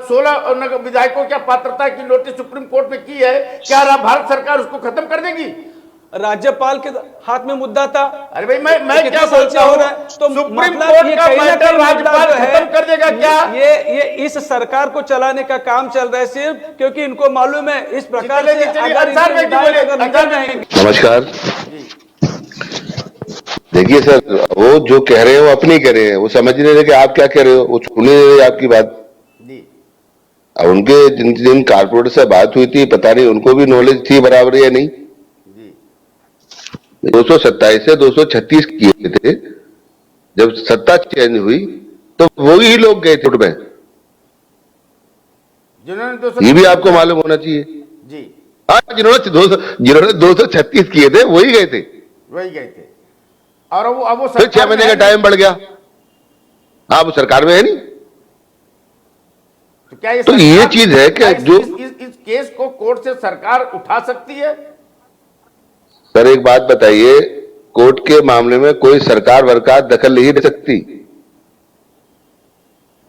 16 विधायकों की पात्रता की नोटिस सुप्रीम कोर्ट में की है। क्या भारत सरकार उसको खत्म कर देगी? राज्यपाल के हाथ में मुद्दा था। अरे भाई मैं क्या बोलता हूँ, तो सुप्रीम कोर्ट का मैटर राज्यपाल खत्म कर देगा क्या? ये इस सरकार को चलाने का काम चल रहा है सिर्फ क्योंकि इनको मालूम है इस प्रकार से नमस्कार। देखिए सर, वो जो कह रहे हैं वो अपनी कह रहे हैं, वो समझ नहीं रहे कि आप क्या कह रहे हो, वो सुन नहीं रहे आपकी बात। अब उनके जिन कारपोरेटर से बात हुई थी, पता नहीं उनको भी नॉलेज थी बराबर या नहीं। 227 से 236 किए थे, जब सत्ता चेंज हुई तो वही ही लोग गए थे कोर्ट में, जिन्होंने ये भी आपको मालूम होना चाहिए। जी हाँ, जिन्होंने 236 किए थे वही गए थे, वही गए थे। और अब वो फिर 6 महीने का टाइम बढ़ गया। हाँ, वो सरकार में है नहीं। तो क्या ये तो ये चीज है कि जो इस केस को कोर्ट से सरकार उठा सकती है? सर एक बात बताइए, कोर्ट के मामले में कोई सरकार वरकार दखल नहीं दे सकती।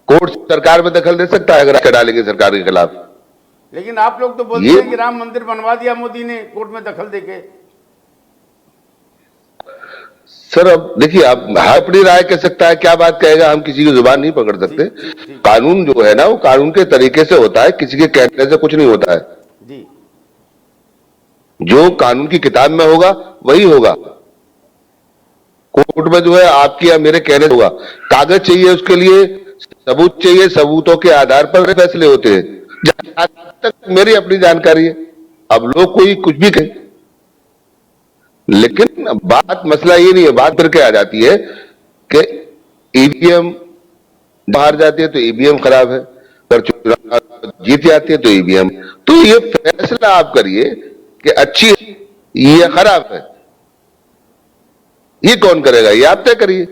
कोर्ट सरकार में दखल दे सकता है अगर डालेंगे सरकार के खिलाफ। लेकिन आप लोग तो बोलते हैं कि राम मंदिर बनवा दिया मोदी ने कोर्ट में दखल देके। सर अब देखिए, आप अपनी राय कह सकता है, क्या बात कहेगा, हम किसी की जुबान नहीं पकड़ सकते। कानून जो है ना, वो कानून के तरीके से होता है, किसी के कहने से कुछ नहीं होता है जी। जो कानून की किताब में होगा वही होगा। कोर्ट में जो है आपकी या मेरे कहने से होगा। कागज चाहिए, उसके लिए सबूत चाहिए, सबूतों के आधार पर फैसले होते हैं, जहां तक मेरी अपनी जानकारी है। अब लोग कोई कुछ भी कहे, लेकिन बात मसला ये नहीं है। बात फिर क्या आ जाती है कि ईवीएम बाहर जाती है तो ईवीएम खराब है, अगर चुनाव जीत जाती है तो ईवीएम। तो ये फैसला आप करिए कि अच्छी है या खराब है, ये कौन करेगा, ये आप तय करिए।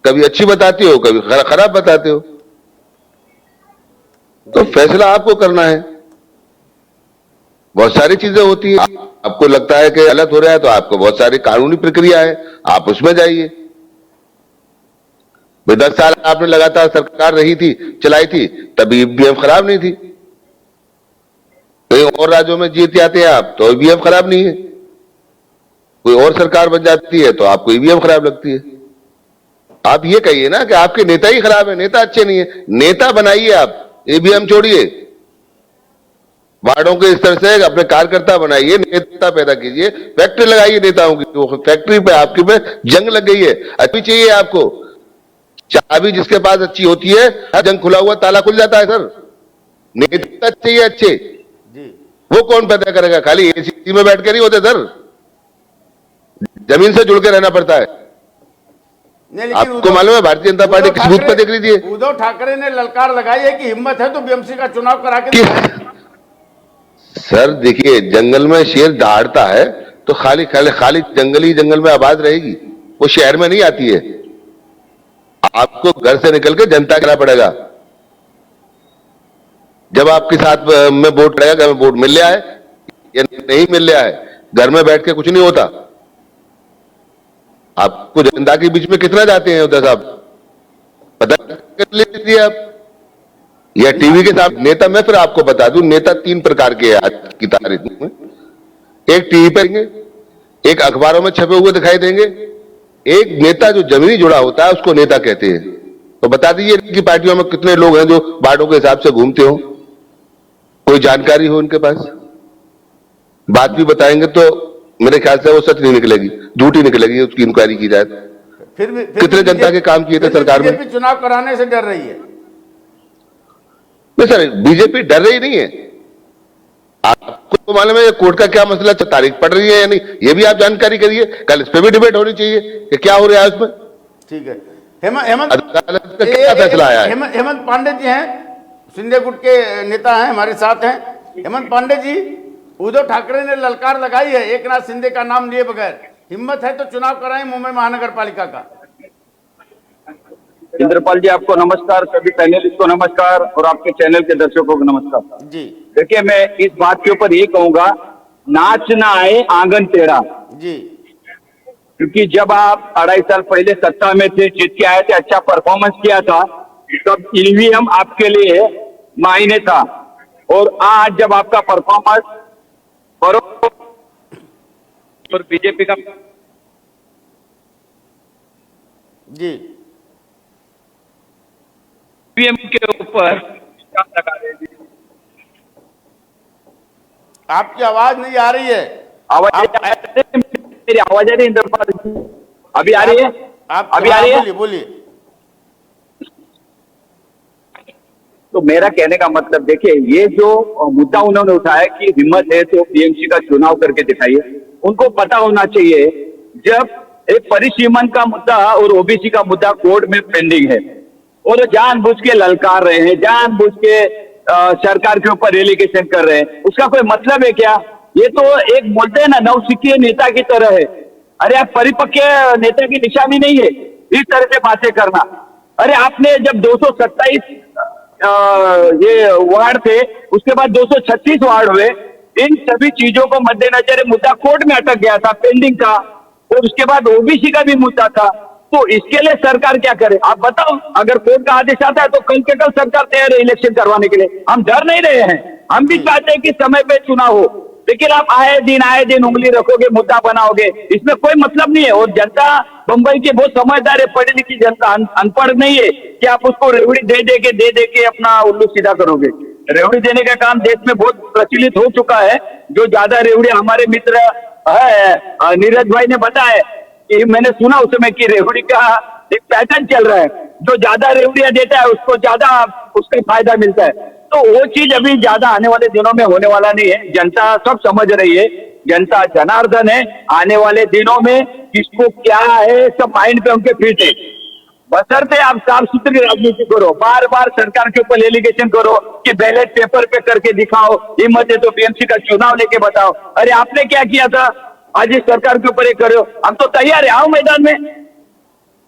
कभी अच्छी बताते हो, कभी खराब बताते हो, तो फैसला आपको करना है। बहुत सारी चीजें होती है, आपको लगता है कि गलत हो रहा है तो आपको बहुत सारी कानूनी प्रक्रिया है, आप उसमें जाइए। 10 साल आपने लगातार सरकार रही थी, चलाई थी, तभी ईवीएम खराब नहीं थी। कई और राज्यों में जीत जाते हैं आप तो ईवीएम खराब नहीं है, कोई और सरकार बन जाती है तो आपको ईवीएम खराब लगती है। आप ये कहिए ना कि आपके नेता ही खराब है, नेता अच्छे नहीं है। नेता बनाइए आप, ईवीएम छोड़िए। वार्डों के स्तर से अपने कार्यकर्ता बनाइए, नेता पैदा कीजिए, फैक्ट्री लगाइए नेताओं की। वो फैक्ट्री पे आपकी में जंग लग गई है, अच्छी चाहिए आपको। चाबी जिसके पास अच्छी होती है, जंग खुला हुआ ताला खुल जाता है सर। नेता चाहिए अच्छे जी। वो कौन पैदा करेगा? खाली एसी में बैठ के नहीं होते सर, जमीन से जुड़ के रहना पड़ता है। आपको मालूम है भारतीय जनता पार्टी किस बूथ पे देख लीजिए, उद्धव ठाकरे ने ललकार लगाई है कि हिम्मत है तो बीएमसी का चुनाव करा के सर देखिए, जंगल में शेर दहाड़ता है तो खाली जंगल में आबाद रहेगी, वो शहर में नहीं आती है। आपको घर से निकल के जनता करना पड़ेगा। जब आपके साथ में वोट रहेगा, घर में वोट मिल रहा है या नहीं मिल रहा है, घर में बैठ के कुछ नहीं होता। आपको जनता के बीच में कितना जाते हैं उधर साहब, पता कर लीजिए आप, या टीवी के साथ। नेता मैं फिर आपको बता दूं, नेता 3 प्रकार के हैं आज की तारीख में। एक टीवी पर देंगे, एक अखबारों में छपे हुए दिखाई देंगे, एक नेता जो जमीनी जुड़ा होता है उसको नेता कहते हैं। तो बता दीजिए इनकी पार्टियों में कितने लोग हैं जो वार्डों के हिसाब से घूमते हो, कोई जानकारी हो उनके पास, बात भी बताएंगे तो मेरे ख्याल से वो सच नहीं निकलेगी, झूठी निकलेगी, उसकी इंक्वायरी की जाए। फिर कितने जनता के काम किए थे सरकार में? बीजेपी चुनाव कराने से डर रही है। नहीं सर, बीजेपी डर रही नहीं है। आपको मालूम है कोर्ट का क्या मसला, तारीख पड़ रही है या नहीं, ये भी आप जानकारी करिए। कल इस पे भी डिबेट होनी चाहिए कि क्या हो रहा है उसमें। ठीक है। हेमंत अदालत का क्या फैसला आया है? हेमंत पांडे जी हैं, शिंदे गुट के नेता हैं, हमारे साथ हैं। हेमंत पांडे जी, उद्धव ठाकरे ने ललकार लगाई है एकनाथ शिंदे का नाम लिए बगैर, हिम्मत है तो चुनाव कराएं मुंबई महानगर पालिका का। इंद्रपाल जी आपको नमस्कार, सभी पैनलिस्ट को नमस्कार और आपके चैनल के दर्शकों को नमस्कार जी। देखिए, मैं इस बात के ऊपर ये कहूंगा, नाच ना आए आंगन टेढ़ा जी। क्योंकि जब आप 2.5 साल पहले सत्ता में थे, जीत के आए थे, अच्छा परफॉर्मेंस किया था, तब ईवीएम आपके लिए मायने था। और आज जब आपका परफॉर्मेंस और बीजेपी का जी ईवीएम के ऊपर लगा रहे हैं। आपकी आवाज नहीं आ रही है। मेरी आवाज आ रही है इंद्रपाल जी? अभी आ रही है? आप अभी आ रही है? बोलिए। तो मेरा कहने का मतलब देखिए, ये जो मुद्दा उन्होंने उठाया कि हिम्मत है तो बीएमसी का चुनाव करके दिखाइए, उनको पता होना चाहिए जब एक परिसीमन का मुद्दा और ओबीसी का मुद्दा कोर्ट में पेंडिंग है और जानबूझ के ललकार रहे हैं, जानबूझ के सरकार के ऊपर एलिगेशन कर रहे हैं, उसका कोई मतलब है क्या? ये तो एक बोलते हैं ना नवसिखिए नेता की तरह है। अरे आप परिपक्व नेता की निशानी नहीं है इस तरह से बातें करना। अरे आपने जब 227 ये वार्ड थे, उसके बाद 236 वार्ड हुए, इन सभी चीजों को मद्देनजर मुद्दा कोर्ट में अटक गया था, पेंडिंग था, और उसके बाद ओबीसी का भी मुद्दा था। तो इसके लिए सरकार क्या करे आप बताओ? अगर कोर्ट का आदेश आता है तो कल के कल सरकार तैयार है इलेक्शन करवाने के लिए, हम डर नहीं रहे हैं। हम भी चाहते हैं कि समय पे चुनाव हो, लेकिन आप आए दिन उंगली रखोगे, मुद्दा बनाओगे, इसमें कोई मतलब नहीं है। और जनता मुंबई की बहुत समझदार है, पढ़ी लिखी जनता, अनपढ़ नहीं है कि आप उसको रेवड़ी दे दे के अपना उल्लू सीधा करोगे। रेवड़ी देने का काम देश में बहुत प्रचलित हो चुका है। जो ज्यादा रेवड़ी हमारे मित्र है नीरज भाई ने बताया कि मैंने सुना उस समय कि रेवड़ी का एक पैटर्न चल रहा है, जो ज्यादा रेवड़ियां देता है उसको ज्यादा उसका फायदा मिलता है। तो वो चीज अभी ज्यादा आने वाले दिनों में होने वाला नहीं है। जनता सब समझ रही है, जनता जनार्दन है। आने वाले दिनों में किसको क्या है सब माइंड पे उनके फिट है। बशर्ते आप साफ सुथरी राजनीति करो, बार बार सरकार के ऊपर एलिगेशन करो कि बैलेट पेपर पे करके दिखाओ, हिम्मत है तो बीएमसी का चुनाव लेके बताओ। अरे आपने क्या किया था, आज इस सरकार के ऊपर ये करो। हम तो तैयार है, आओ मैदान में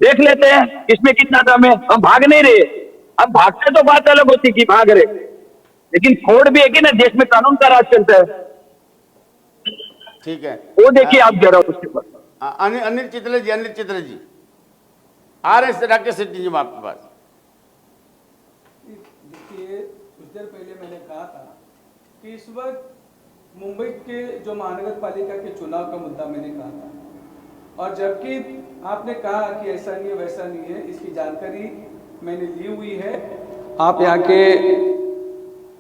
देख लेते हैं इसमें कितना दम है। हम भाग नहीं रहे, हम भागते तो बात अलग होती कि भाग रहे, लेकिन कोड भी है कि ना, देश में कानून का राज चलता है। ठीक है, वो देखिए आप जरा उसके ऊपर। अनिल चितले जी आ रहे हैं राकेश शेट्टी जी आपके पास। देखिए कुछ देर पहले मैंने कहा था कि इस वक्त मुंबई के जो महानगर पालिका के चुनाव का मुद्दा मैंने कहा था, और जबकि आपने कहा कि ऐसा नहीं है वैसा नहीं है, इसकी जानकारी मैंने ली हुई है। आप यहाँ के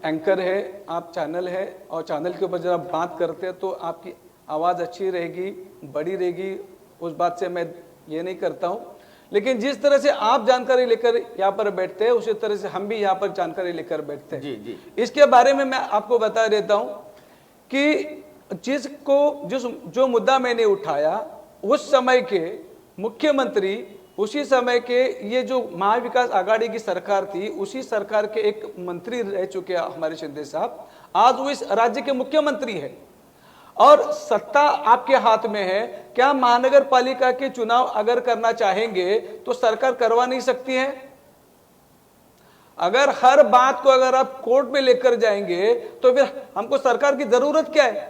एंकर है, आप चैनल है, और चैनल के ऊपर जब आप बात करते हैं तो आपकी आवाज़ अच्छी रहेगी, बड़ी रहेगी, उस बात से मैं ये नहीं करता हूँ। लेकिन जिस तरह से आप जानकारी लेकर यहाँ पर बैठते हैं, उसी तरह से हम भी यहाँ पर जानकारी लेकर बैठते हैं। जी। इसके बारे में मैं आपको बता देता हूँ कि जो मुद्दा मैंने उठाया, उस समय के मुख्यमंत्री, उसी समय के ये जो महाविकास आघाड़ी की सरकार थी, उसी सरकार के एक मंत्री रह चुके हमारे शिंदे साहब, आज वो इस राज्य के मुख्यमंत्री है और सत्ता आपके हाथ में है। क्या महानगर पालिका के चुनाव अगर करना चाहेंगे तो सरकार करवा नहीं सकती है? अगर हर बात को अगर आप कोर्ट में लेकर जाएंगे तो फिर हमको सरकार की जरूरत क्या है?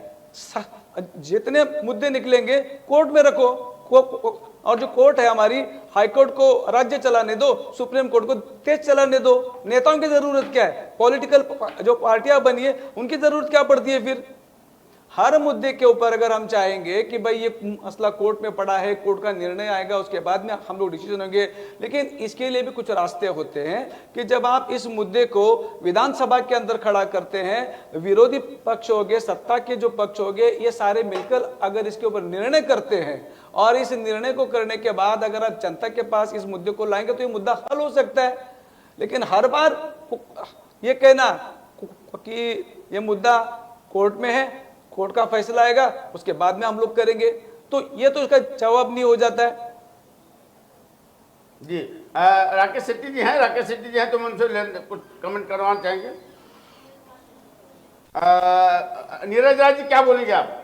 जितने मुद्दे निकलेंगे कोर्ट में रखो, और जो कोर्ट है हमारी, हाई कोर्ट को राज्य चलाने दो, सुप्रीम कोर्ट को देश चलाने दो। नेताओं की जरूरत क्या है? पॉलिटिकल जो पार्टियां बनी है उनकी जरूरत क्या पड़ती है? फिर हर मुद्दे के ऊपर अगर हम चाहेंगे कि भाई ये मसला कोर्ट में पड़ा है, कोर्ट का निर्णय आएगा, उसके बाद में हम लोग डिसीजन होंगे, लेकिन इसके लिए भी कुछ रास्ते होते हैं कि जब आप इस मुद्दे को विधानसभा के अंदर खड़ा करते हैं, विरोधी पक्ष हो गए, सत्ता के जो पक्ष हो गए, ये सारे मिलकर अगर इसके ऊपर निर्णय करते हैं और इस निर्णय को करने के बाद अगर आप जनता के पास इस मुद्दे को लाएंगे तो ये मुद्दा हल हो सकता है। लेकिन हर बार ये कहना कि ये मुद्दा कोर्ट में है, कोर्ट का फैसला आएगा, उसके बाद में हम लोग करेंगे, तो ये तो इसका जवाब नहीं हो जाता है। जी राकेश शेट्टी जी हैं तो मैं उनसे कुछ कमेंट करवाना चाहेंगे। नीरज राज जी क्या बोलेंगे आप?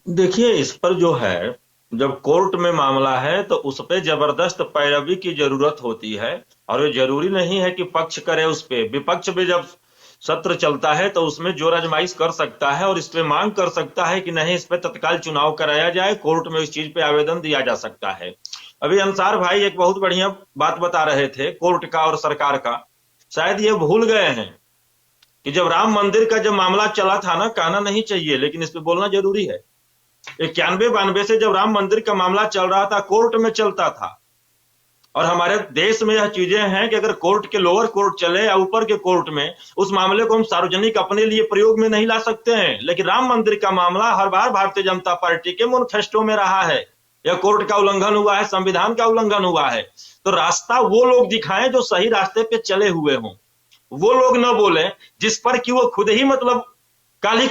देखिए, इस पर जो है, जब कोर्ट में मामला है तो उस पर जबरदस्त पैरवी की जरूरत होती है, और ये जरूरी नहीं है कि पक्ष करे उस पे। विपक्ष भी जब सत्र चलता है तो उसमें जोर आजमाइश कर सकता है और इस पे मांग कर सकता है कि नहीं, इस पे तत्काल चुनाव कराया जाए, कोर्ट में इस चीज पे आवेदन दिया जा सकता है। अभी अंसार भाई एक बहुत बढ़िया बात बता रहे थे कोर्ट का और सरकार का। शायद ये भूल गए हैं कि जब राम मंदिर का जब मामला चला था ना, कहना नहीं चाहिए लेकिन इस पे बोलना जरूरी है। 91-92 से जब राम मंदिर का मामला चल रहा था, कोर्ट में चलता था, और हमारे देश में यह चीजें हैं कि अगर कोर्ट के लोअर कोर्ट चले या ऊपर के कोर्ट में, उस मामले को हम सार्वजनिक अपने लिए प्रयोग में नहीं ला सकते हैं। लेकिन राम मंदिर का मामला हर बार भारतीय जनता पार्टी के मैनिफेस्टो में रहा है। यह कोर्ट का उल्लंघन हुआ है, संविधान का उल्लंघन हुआ है। तो रास्ता वो लोग दिखाएं जो सही रास्ते पे चले हुए हों, वो लोग न बोले जिस पर कि वो खुद ही मतलब कालिक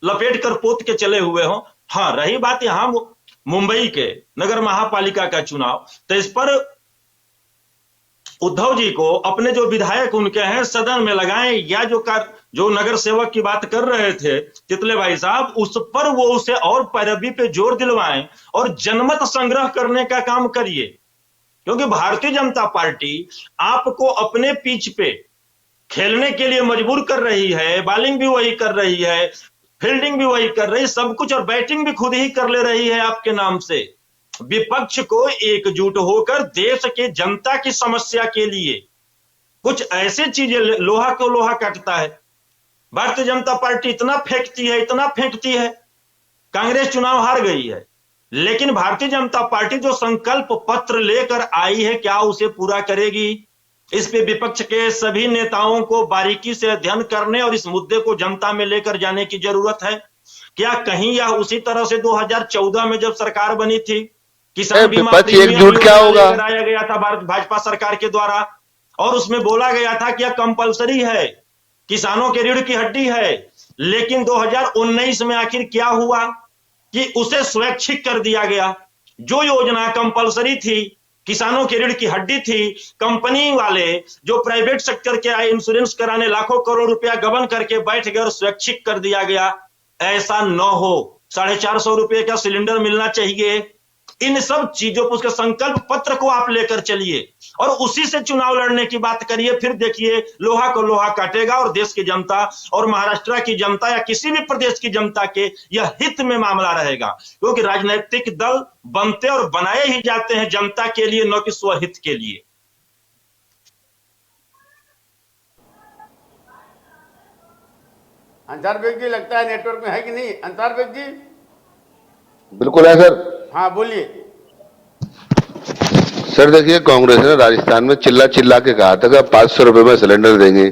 लपेट कर पोत के चले हुए हों। हाँ, रही बात यहां मुंबई के नगर महापालिका का चुनाव, तो इस पर उद्धव जी को अपने जो विधायक उनके हैं सदन में लगाएं, या जो नगर सेवक की बात कर रहे थे तितले भाई साहब, उस पर वो उसे और पैरवी पे जोर दिलवाएं और जनमत संग्रह करने का काम करिए। क्योंकि भारतीय जनता पार्टी आपको अपने पिच पे खेलने के लिए मजबूर कर रही है, बॉलिंग भी वही कर रही है, फील्डिंग भी वही कर रही है, सब कुछ, और बैटिंग भी खुद ही कर ले रही है आपके नाम से। विपक्ष को एकजुट होकर देश के जनता की समस्या के लिए कुछ ऐसे चीजें, लोहा को लोहा काटता है। भारतीय जनता पार्टी इतना फेंकती है। कांग्रेस चुनाव हार गई है, लेकिन भारतीय जनता पार्टी जो संकल्प पत्र लेकर आई है, क्या उसे पूरा करेगी? इस पे विपक्ष के सभी नेताओं को बारीकी से अध्ययन करने और इस मुद्दे को जनता में लेकर जाने की जरूरत है। क्या कहीं यह उसी तरह से 2014 में जब सरकार बनी थी, किसान बीमा एकजुट क्या होगा कराया गया था भाजपा सरकार के द्वारा, और उसमें बोला गया था कि यह कंपलसरी है, किसानों के रीढ़ की हड्डी है। लेकिन 2019 में आखिर क्या हुआ कि उसे स्वैच्छिक कर दिया गया। जो योजना कंपलसरी थी, किसानों के रीढ़ की हड्डी थी, कंपनी वाले जो प्राइवेट सेक्टर के इंश्योरेंस कराने लाखों करोड़ रुपया गबन करके बैठ गए और स्वैच्छिक कर दिया गया। ऐसा न हो। 450 रुपए का सिलेंडर मिलना चाहिए। इन सब चीजों को, उसके संकल्प पत्र को आप लेकर चलिए और उसी से चुनाव लड़ने की बात करिए। फिर देखिए लोहा को लोहा काटेगा और देश की जनता और महाराष्ट्र की जनता या किसी भी प्रदेश की जनता के यह हित में मामला रहेगा। क्योंकि राजनीतिक दल बनते और बनाए ही जाते हैं जनता के लिए, न कि स्वहित के लिए। अंसार बेग जी, लगता है नेटवर्क में है कि नहीं? अंसार बेग जी, बिल्कुल है सर। हाँ बोलिए। सर देखिए, कांग्रेस ने राजस्थान में चिल्ला चिल्ला के कहा था कि 500 रुपए में सिलेंडर देंगे।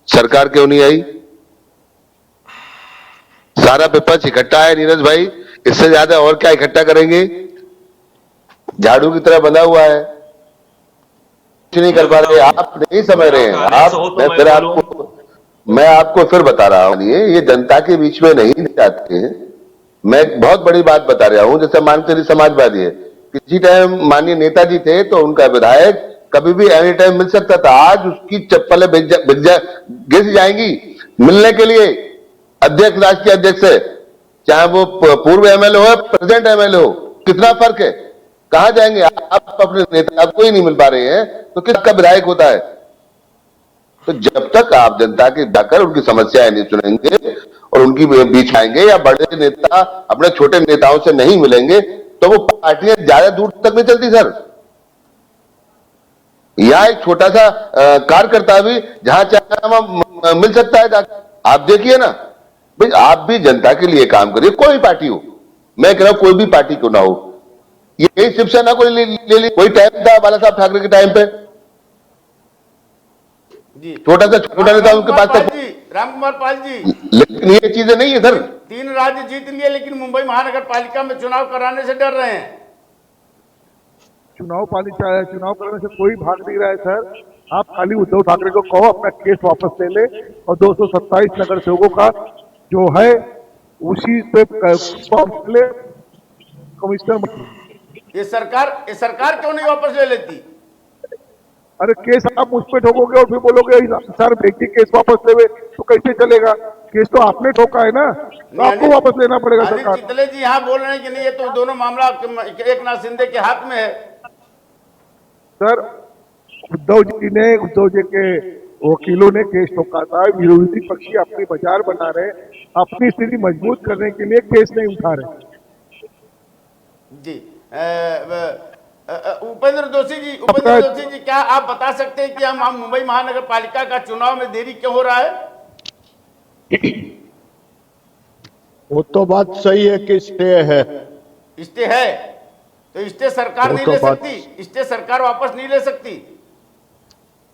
सरकार क्यों नहीं आई? सारा विपक्ष इकट्ठा है नीरज भाई, इससे ज्यादा और क्या इकट्ठा करेंगे? झाड़ू की तरह बंधा हुआ है, कुछ नहीं कर पा रहे। आप नहीं समझ रहे हैं। मैं आपको फिर बता रहा हूं, ये जनता के बीच में नहीं जाते हैं। मैं एक बहुत बड़ी बात बता रहा हूं। जैसे मानते समाजवादी है, किसी टाइम माननीय नेताजी थे तो उनका विधायक कभी भी एनी टाइम मिल सकता था। आज उसकी चप्पलें घिस जाएंगी मिलने के लिए अध्यक्ष, राष्ट्रीय अध्यक्ष से, चाहे वो पूर्व एमएलए हो, प्रेजेंट एमएलए हो। कितना फर्क है? कहां जाएंगे आप? अपने नेता को ही नहीं मिल पा रहे हैं तो किसका विधायक होता है? तो जब तक आप जनता के जाकर उनकी समस्याएं नहीं सुनेंगे और उनकी बीच आएंगे, या बड़े नेता अपने छोटे नेताओं से नहीं मिलेंगे, तो वो पार्टियां ज्यादा दूर तक नहीं चलती सर। यहां एक छोटा सा कार्यकर्ता भी जहां चाहे मिल सकता है जाकर। आप देखिए ना भाई, आप भी जनता के लिए काम करिए, कोई पार्टी हो। मैं कह रहा हूं कोई भी पार्टी क्यों ना हो। यही शिवसेना को ले ली, कोई टाइम था बाला साहब ठाकरे के टाइम पे, छोटा नेता उनके पास तक। राम कुमार पाल जी, लेकिन ये चीजें नहीं है सर। 3 राज्य जीत लिए, लेकिन मुंबई महानगर पालिका में चुनाव कराने से डर रहे हैं। चुनाव कराने से कोई भाग नहीं रहा है सर। आप खाली उद्धव ठाकरे को कहो अपना केस वापस ले ले और 227 नगर सेवकों का जो है उसी पे कमिश्नर। ये सरकार क्यों नहीं वापस ले लेती? अरे केस आप मुझ पे ठोकोगे और फिर बोलोगे सर व्यक्ति केस वापस ले, तो कैसे चलेगा? केस तो आपने ठोका है ना, तो आपको वापस लेना पड़ेगा सरकार। चितले जी यहाँ बोल रहे हैं कि नहीं, ये तो दोनों मामला एकनाथ शिंदे के हाथ में है। सर उद्धव जी के वकीलों ने केस ठोका था। विरोधी पक्षी अपनी बाजार बना रहे, अपनी स्थिति मजबूत करने के लिए केस नहीं उठा रहे। जी उपेंद्र जोशी जी, क्या आप बता सकते हैं कि हम मुंबई महानगर पालिका का चुनाव में देरी क्यों हो रहा है? वो तो बात सही है कि स्टे है, तो स्टे सरकार नहीं ले सकती? स्टे सरकार वापस नहीं ले सकती?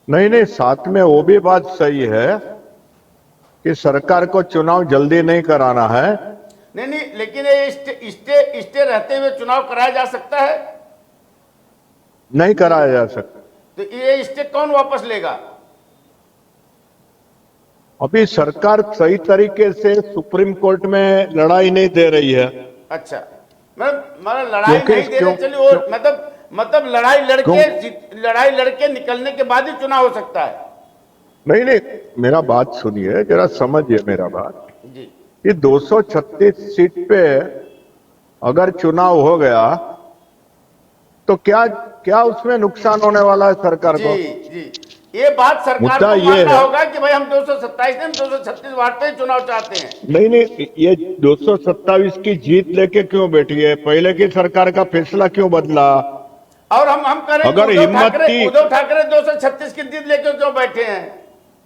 नहीं, साथ में वो भी बात सही है कि सरकार को चुनाव जल्दी नहीं कराना है। नहीं, लेकिन ये स्टे रहते हुए चुनाव कराया जा सकता है? नहीं कराया जा सकता। तो ये स्टे कौन वापस लेगा? अभी सरकार सही तरीके से सुप्रीम कोर्ट में लड़ाई नहीं दे रही है। अच्छा, मतलब लड़ाई नहीं दे रही, चलिए। और मतलब लड़ाई लड़के निकलने के बाद ही चुनाव हो सकता है। नहीं नहीं, मेरा बात सुनिए, जरा समझिए मेरा बात। जी कि 236 सीट पे अगर चुनाव हो गया तो क्या क्या उसमें नुकसान होने वाला है सरकार को? जी ये बात सरकार मुद्दा को ये मानना है, होगा कि भाई हम 227 नहीं 236 वार्ड पे ही चुनाव चाहते हैं। नहीं, ये 227 की जीत लेके क्यों बैठी है? पहले की सरकार का फैसला क्यों बदला? और हम करें अगर हिम्मत थी, उद्धव ठाकरे 236 की जीत लेके क्यों बैठे हैं?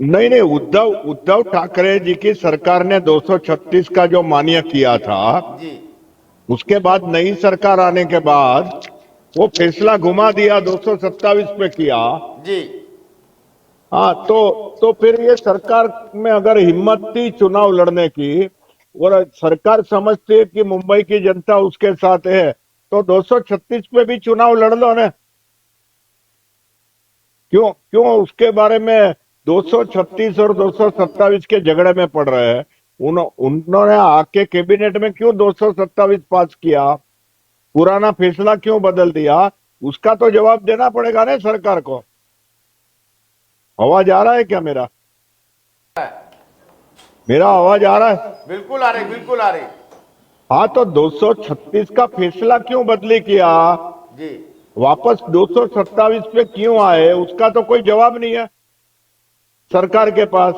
नहीं, उद्धव ठाकरे जी की सरकार ने 236 का जो मान्य किया था, जी उसके बाद नई सरकार आने के बाद वो फैसला घुमा दिया, 227 पे किया। जी हाँ, तो फिर ये सरकार में अगर हिम्मत थी चुनाव लड़ने की और सरकार समझती है कि मुंबई की जनता उसके साथ है, तो 236 पे भी चुनाव लड़ लो ना। क्यों उसके बारे में 236 और 227 के झगड़े में पड़ रहे हैं? उन्होंने आके कैबिनेट में क्यों 227 पास किया? पुराना फैसला क्यों बदल दिया? उसका तो जवाब देना पड़ेगा ना सरकार को। आवाज आ रहा है क्या मेरा आवाज आ रहा है? बिल्कुल आ रही। हाँ, तो 236 का फैसला क्यों बदली किया? जी वापस 227 पे क्यों आए? उसका तो कोई जवाब नहीं है सरकार के पास।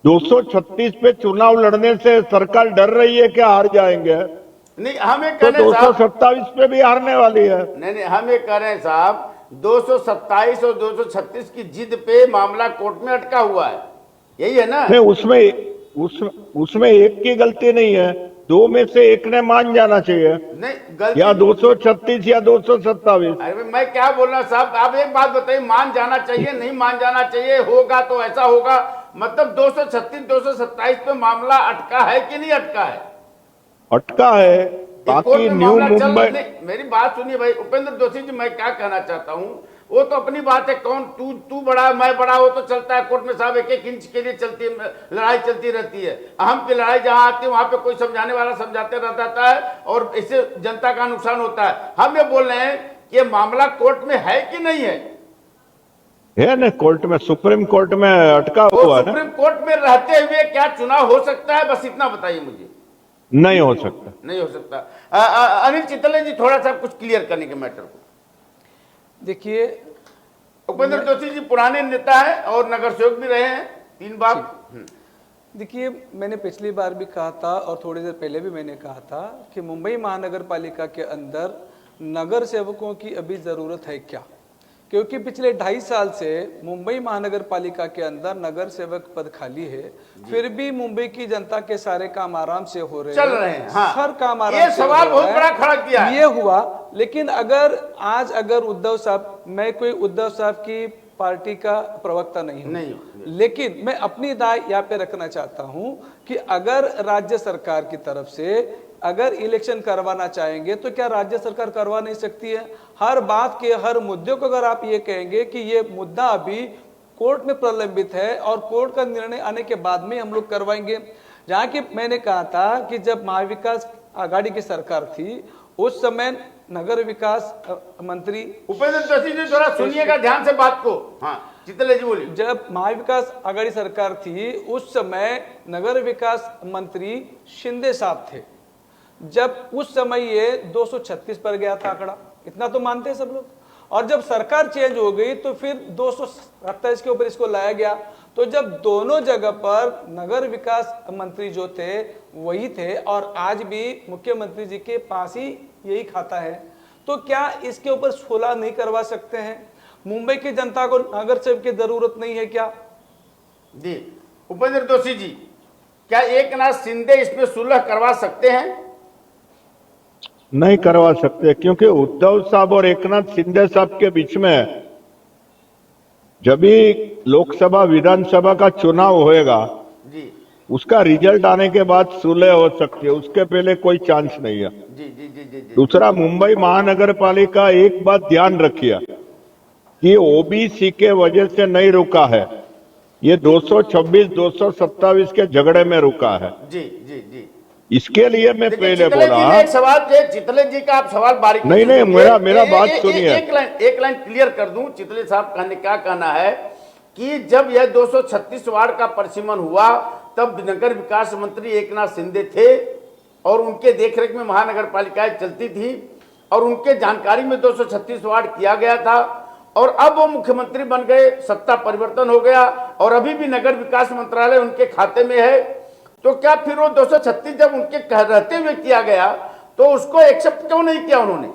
236 पे चुनाव लड़ने से सरकार डर रही है क्या हार जाएंगे? नहीं हम ये तो कह रहे हैं साहब 227 पे भी हारने वाली है। नहीं हम ये कह रहे हैं साहब 227 और 236 की जिद पे मामला कोर्ट में अटका हुआ है, यही है ना? नहीं, उसमें एक की गलती नहीं है, दो में से एक ने मान जाना चाहिए, नहीं गलती या 236 या 227। अरे मैं क्या बोल रहा हूँ साहब, आप एक बात बताइए, मान जाना चाहिए नहीं मान जाना चाहिए, होगा तो ऐसा होगा, मतलब 236 227 पे मामला अटका है कि नहीं अटका है? अटका है। बाकी न्यू मुंबई, मेरी बात सुनिए भाई उपेंद्र जोशी जी, मैं क्या कहना चाहता हूँ, वो तो अपनी बात है, कौन तू बड़ा मैं बड़ा, वो तो चलता है कोर्ट में साहब, एक एक इंच के लिए चलती है लड़ाई, चलती रहती है। अहम की लड़ाई जहां आती है वहां पे कोई समझाने वाला समझाते रहता है और इससे जनता का नुकसान होता है। हम ये बोल रहे हैं कि मामला कोर्ट में है कि नहीं है ना कोर्ट में, सुप्रीम कोर्ट में अटका हुआ है। सुप्रीम कोर्ट में रहते हुए क्या चुनाव हो सकता है? बस इतना बताइए मुझे। नहीं हो सकता, नहीं हो सकता। अनिल चितले जी थोड़ा सा कुछ क्लियर करने के मैटर को। देखिए, उपेंद्र जोशी जी पुराने नेता है और नगर सेवक भी रहे हैं 3 बार। देखिए, मैंने पिछली बार भी कहा था और थोड़ी देर पहले भी मैंने कहा था कि मुंबई महानगर पालिका के अंदर नगर सेवकों की अभी ज़रूरत है क्या, क्योंकि पिछले 2.5 साल से मुंबई महानगर पालिका के अंदर नगर सेवक पद खाली है, फिर भी मुंबई की जनता के सारे काम आराम से हो रहे चल रहे हैं। हाँ। हर काम आराम ये से सवाल हो रहा बहुत है। बड़ा खड़ा किया है। ये हुआ, लेकिन अगर उद्धव साहब, मैं कोई उद्धव साहब की पार्टी का प्रवक्ता नहीं हूं, लेकिन मैं अपनी राय यहाँ पे रखना चाहता हूं कि अगर राज्य सरकार की तरफ से अगर इलेक्शन करवाना चाहेंगे तो क्या राज्य सरकार करवा नहीं सकती है? हर बात के हर मुद्दे को अगर आप ये कहेंगे कि ये मुद्दा अभी कोर्ट में प्रलंबित है और कोर्ट का निर्णय आने के बाद में हम लोग करवाएंगे। जहाँ की मैंने कहा था कि जब महाविकास आघाड़ी की सरकार थी उस समय नगर विकास मंत्री उपेंद्र जोशी जी थोड़ा सुनिएगा ध्यान से बात को। हाँ चितले जी बोलिए। जब महाविकास आघाड़ी सरकार थी उस समय नगर विकास मंत्री शिंदे साहब थे, जब उस समय ये 236 पर गया था आंकड़ा, इतना तो मानते हैं सब लोग। और जब सरकार चेंज हो गई तो फिर 227 के ऊपर इसको लाया गया। तो जब दोनों जगह पर नगर विकास मंत्री जो थे वही थे और आज भी मुख्यमंत्री जी के पास ही यही खाता है, तो क्या इसके ऊपर सुलह नहीं करवा सकते हैं? मुंबई की जनता को नगर सेवक की जरूरत नहीं है क्या? जी उपेंद्र जोशी जी, क्या एकनाथ शिंदे इसमें सुलह करवा सकते हैं? नहीं करवा सकते, क्योंकि उद्धव साहब और एकनाथ शिंदे साहब के बीच में जब भी लोकसभा विधानसभा का चुनाव होएगा जी उसका रिजल्ट आने के बाद सुलह हो सकती है, उसके पहले कोई चांस नहीं है। जी जी जी जी, जी। दूसरा, मुंबई महानगर पालिका एक बात ध्यान रखिए कि ओबीसी के वजह से नहीं रुका है, ये 226 227 के झगड़े में रुका है। जी जी जी इसके लिए मैं देखिए, पहले चितले बोला। जी ने एक सवाल चितले जी का आप सवाल बारीकी नहीं, से नहीं, सुनिए। मेरा बात सुनिए। एक लाइन क्लियर कर दूं। चितले साहब का क्या कहना है कि जब यह 236 वार्ड का परिसीमन हुआ तब नगर विकास मंत्री एकनाथ शिंदे थे और उनके देखरेख में महानगर पालिकाएं चलती थी और उनके जानकारी में 236 वार्ड किया गया था और अब वो मुख्यमंत्री बन गए, सत्ता परिवर्तन हो गया और अभी भी नगर विकास मंत्रालय उनके खाते में है। तो क्या फिर वो 236 जब उनके रहते हुए किया गया तो उसको एक्सेप्ट क्यों नहीं किया उन्होंने?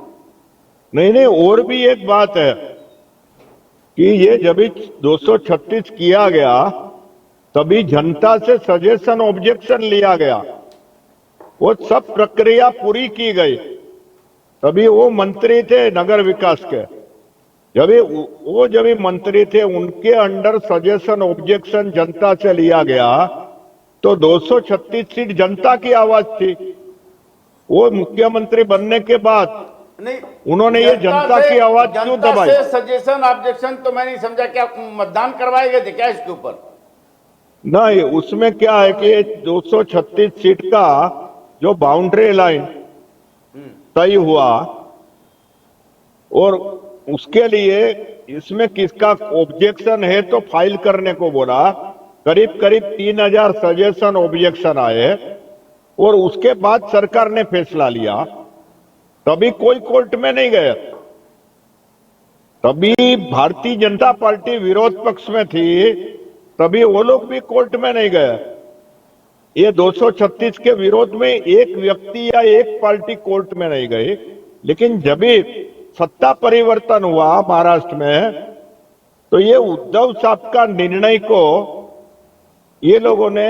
नहीं, नहीं, और भी एक बात है कि ये जब 236 किया गया तभी जनता से सजेशन ऑब्जेक्शन लिया गया, वो सब प्रक्रिया पूरी की गई, तभी वो मंत्री थे नगर विकास के। जब मंत्री थे उनके अंडर सजेशन ऑब्जेक्शन जनता से लिया गया तो 236 सीट जनता की आवाज थी। वो मुख्यमंत्री बनने के बाद नहीं, उन्होंने ये जनता की आवाज क्यों दबाई? सजेशन ऑब्जेक्शन तो मैं नहीं समझा, क्या मतदान करवाए गए थे क्या इसके ऊपर? नहीं, उसमें क्या है कि 236 सीट का जो बाउंड्री लाइन तय हुआ और उसके लिए इसमें किसका ऑब्जेक्शन है तो फाइल करने को बोला। करीब करीब 3000 सजेशन ऑब्जेक्शन आए और उसके बाद सरकार ने फैसला लिया, तभी कोई कोर्ट में नहीं गया। तभी भारतीय जनता पार्टी विरोध पक्ष में थी, तभी वो लोग भी कोर्ट में नहीं गए। ये 236 के विरोध में एक व्यक्ति या एक पार्टी कोर्ट में नहीं गई। लेकिन जब भी सत्ता परिवर्तन हुआ महाराष्ट्र में तो ये उद्धव साहब का निर्णय को ये लोगों ने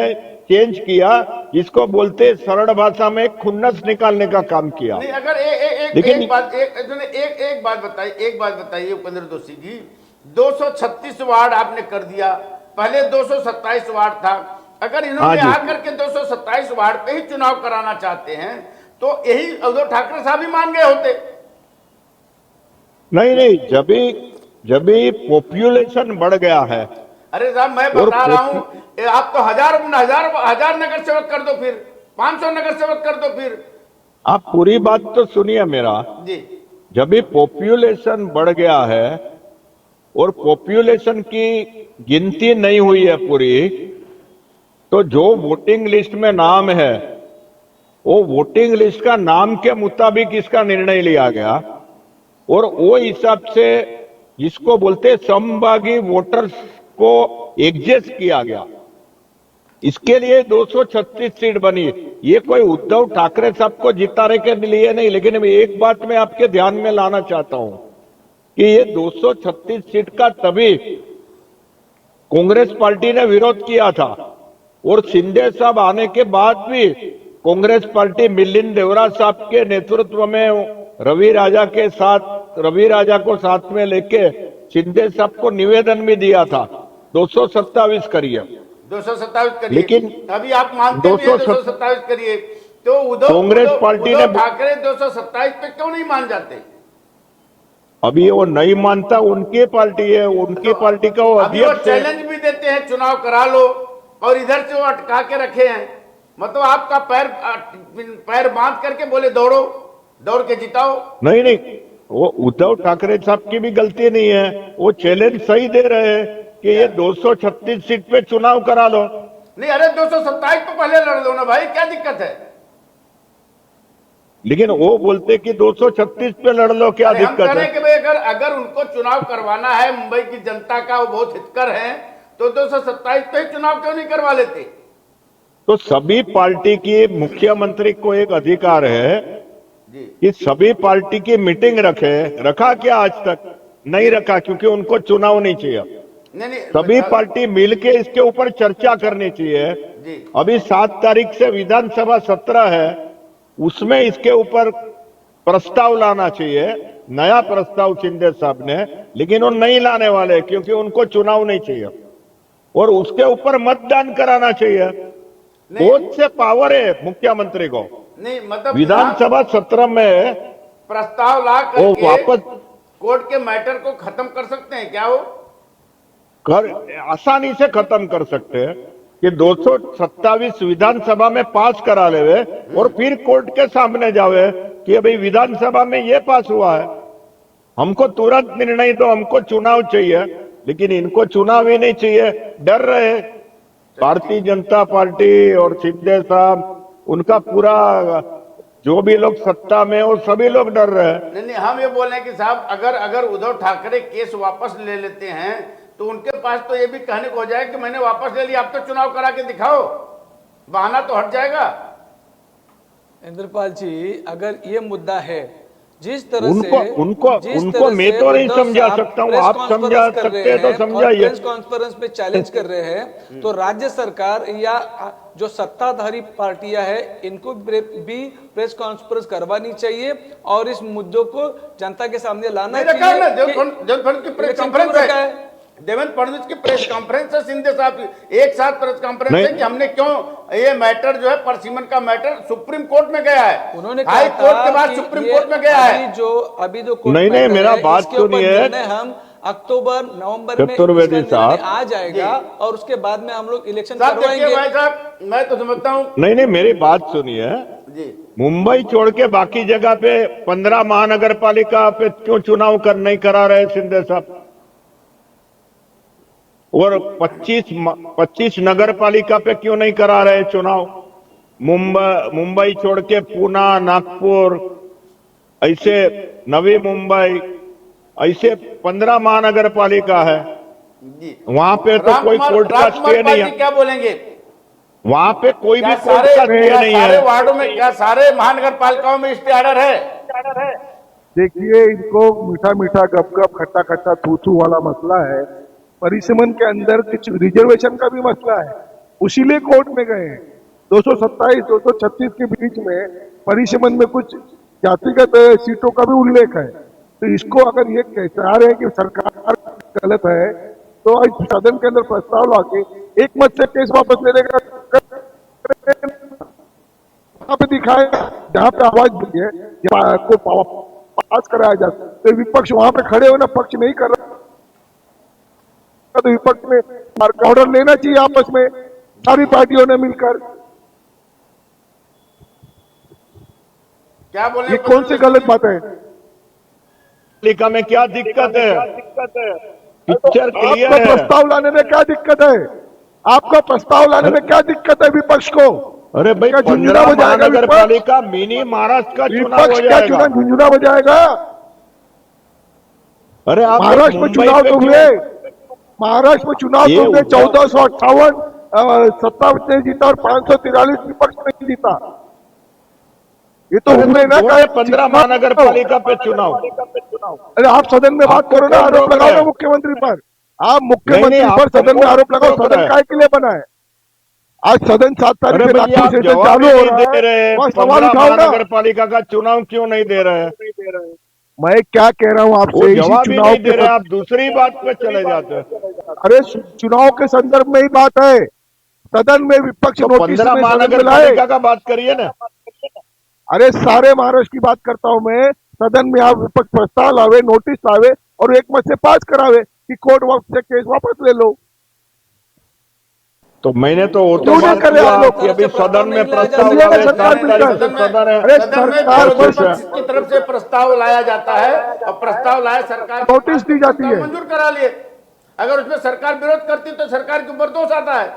चेंज किया, जिसको बोलते सरल भाषा में खुन्नस निकालने का काम किया। नहीं, अगर एक बात बताइए उपेंद्र दोषी जी, 236 वार्ड आपने कर दिया, पहले 227 वार्ड था। अगर इन्होंने आकर के 227 वार्ड पे ही चुनाव कराना चाहते हैं तो यही उद्धव ठाकरे साहब ही मान गए होते। नहीं, जब भी पॉपुलेशन बढ़ गया है। अरे साहब मैं बता रहा हूं, आप तो हजार नगर सेवक कर दो, फिर 500 नगर सेवक कर दो। फिर आप पूरी बात तो सुनिए मेरा जी। जब भी पॉपुलेशन बढ़ गया है और पॉपुलेशन की गिनती नहीं हुई है पूरी, तो जो वोटिंग लिस्ट में नाम है वो वोटिंग लिस्ट का नाम के मुताबिक इसका निर्णय लिया गया और वो हिसाब से जिसको बोलते समभागी वोटर्स को एडजस्ट किया गया। इसके लिए 236 सीट बनी। ये कोई उद्धव ठाकरे साहब को जिताने के लिए नहीं। लेकिन एक बात मैं आपके ध्यान में लाना चाहता हूं कि ये 236 सीट का तभी कांग्रेस पार्टी ने विरोध किया था और शिंदे साहब आने के बाद भी कांग्रेस पार्टी मिलिंद देवरा साहब के नेतृत्व में रवि राजा को साथ में लेके शिंदे साहब को निवेदन भी दिया था 227 करिए। 227 करिए, लेकिन अभी आप मानते हैं 227 करिए, तो कांग्रेस पार्टी ने ठाकरे 227 पे क्यों नहीं मान जाते? अभी वो नहीं मानता, उनकी पार्टी है, उनकी पार्टी का वो अध्यक्ष चैलेंज भी देते हैं चुनाव करा लो और इधर से वो अटका के रखे हैं। मतलब आपका पैर बांध करके बोले दौड़ के जिताओ। नहीं, वो उद्धव ठाकरे साहब की भी गलती नहीं है। वो चैलेंज सही दे रहे हैं कि ये 236 सीट पे चुनाव करा लो। नहीं, अरे 227 तो पहले लड़ लो ना भाई, क्या दिक्कत है? लेकिन वो बोलते कि 236 पे लड़ लो, क्या दिक्कत है? कि भाई अगर उनको चुनाव करवाना है, मुंबई की जनता का वो बहुत हितकर है, तो 227 पे चुनाव क्यों नहीं करवा लेते? तो सभी पार्टी की मुख्यमंत्री को एक अधिकार है कि सभी पार्टी की मीटिंग रखा क्या आज तक नहीं रखा, क्योंकि उनको चुनाव नहीं चाहिए। नहीं, सभी पार्टी मिलके इसके ऊपर चर्चा करनी चाहिए। अभी 7 तारीख से विधानसभा सत्र है, उसमें इसके ऊपर प्रस्ताव लाना चाहिए, नया प्रस्ताव शिंदे साहब ने, लेकिन वो नहीं लाने वाले क्योंकि उनको चुनाव नहीं चाहिए और उसके ऊपर मतदान कराना चाहिए। बहुत से पावर है मुख्यमंत्री को। नहीं, मतलब विधानसभा सत्र में प्रस्ताव ला करके वापस कोर्ट के मैटर को खत्म कर सकते हैं क्या? वो आसानी से खत्म कर सकते हैं। कि 227 विधानसभा में पास करा लेवे और फिर कोर्ट के सामने जावे कि अभी विधानसभा में ये पास हुआ है। हमको तुरंत निर्णय दो, हमको चुनाव चाहिए, लेकिन इनको चुनाव ही नहीं चाहिए, डर रहे। भारतीय जनता पार्टी और शिंदे साहब, उनका पूरा जो भी लोग सत्ता में वो सभी लोग डर रहे हैं। नहीं, हम ये बोल रहे हैं कि साहब अगर उद्धव ठाकरे केस वापस ले लेते हैं तो उनके पास तो ये भी कहने को हो जाए कि मैंने वापस ले लिया, अब तो चुनाव करा के दिखाओ, बहाना तो हट जाएगा। इंद्रपाल जी, अगर ये मुद्दा है, जिस तरह उनको मैं तो नहीं समझा सकता हूँ, आप समझा सकते हैं तो समझाइए। प्रेस कॉन्फ्रेंस पे चैलेंज कर रहे हैं, तो राज्य सरकार या जो सत्ताधारी पार्टियां हैं इनको भी प्रेस कॉन्फ्रेंस करवानी चाहिए और इस मुद्दों को जनता के सामने लाना चाहिए। देवेंद्र फडणवीस की प्रेस कॉन्फ्रेंस है, शिंदे साहब की एक साथ प्रेस कॉन्फ्रेंस है कि हमने क्यों ये मैटर जो है परसिमन का मैटर सुप्रीम कोर्ट में गया है, उन्होंने हाई कोर्ट के बाद सुप्रीम कोर्ट में गया है। अभी जो नहीं, मेरा बात सुनिए, हम अक्टूबर नवंबर में चतुर्वेदी साहब आ जाएगा और उसके बाद में हम लोग इलेक्शन करवाएंगे। भाई साहब, मैं तो समझता हूँ, नहीं, मेरी बात सुनिए जी, मुंबई छोड़ के बाकी जगह पे 15 महानगर पालिका पे क्यों चुनाव नहीं करा रहे शिंदे साहब, और 25 नगर पालिका पे क्यों नहीं करा रहे चुनाव? मुंबई छोड़ के पूना, नागपुर, ऐसे नवी मुंबई, ऐसे 15 महानगर पालिका है, वहां पे तो कोई कोर्ट का स्टे नहीं है। क्या बोलेंगे वहां पे कोई भी कोर्ट का स्टे नहीं है। सारे वार्डों में, क्या सारे महानगर पालिकाओं में स्टे ऑर्डर है? देखिए, इनको मीठा मीठा गप गप खट्टा खट्टा थू थू वाला मसला है, परिसीमन के अंदर कुछ रिजर्वेशन का भी मसला है, उसीलिए कोर्ट में गए हैं। 227 236 के बीच में परिसीमन में कुछ जातिगत सीटों का भी उल्लेख है। तो इसको अगर ये कह रहे हैं कि सरकार गलत है, तो आज सदन के अंदर प्रस्ताव लाके एक मत से केस वापस लेने का पे दिखाए, जहां पे आवाज को पास कराया जाता है, तो विपक्ष वहां पे खड़े होना, पक्ष नहीं कर रहा, तो विपक्ष में ऑर्डर लेना चाहिए आपस में सारी पार्टियों ने मिलकर। क्या बोले? ये कौन सी गलत बात है? पालिका में क्या दिक्कत है? पिक्चर क्लियर है। प्रस्ताव लाने में क्या दिक्कत है? आपका प्रस्ताव लाने में क्या दिक्कत है विपक्ष को? अरे भाई, 15 महानगर पालिका मिनी महाराष्ट्र का चुनाव हो जाएगा, झुंझुना हो जाएगा। अरे आप महाराष्ट्र में चुनाव तो हुए, महाराष्ट्र में चुनाव तो हुए, 1458 सत्ता ने जीता और 543 विपक्ष ने जीता। ये तो हुए ना, 15 महानगर पालिका पे चुनाव। अरे आप सदन में बात करो ना, आरोप लगाओ ना मुख्यमंत्री पर। आप मुख्यमंत्री पर सदन में आरोप लगाओ। सदन काय के लिए बना है? आज सदन 7 तारीख से चालू हो रहा है, सवाल उठाओ ना। नगर पालिका का चुनाव क्यों नहीं दे रहे हैं? मैं क्या कह रहा हूँ आपसे, जवाब ही नहीं दे रहे, आप दूसरी बात पे चले जाते हैं। अरे चुनाव के संदर्भ में ही बात है, सदन में विपक्ष नोटिस 15 महानगर पालिका का बात करिए ना। अरे सारे महाराष्ट्र की बात करता हूं मैं। सदन में आप विपक्ष प्रस्ताव लावे, नोटिस लावे और एक मत से पास करावे कि कोर्ट से केस वापस ले लो। तो मैंने तो वो क्यों नहीं कर रहे आप लोग? अभी सदन में प्रस्ताव की तरफ से प्रस्ताव लाया जाता है और प्रस्ताव लाया सरकार नोटिस दी जाती है, मंजूर करा लिए। अगर उसमें सरकार विरोध करती तो सरकार के ऊपर दोष आता है।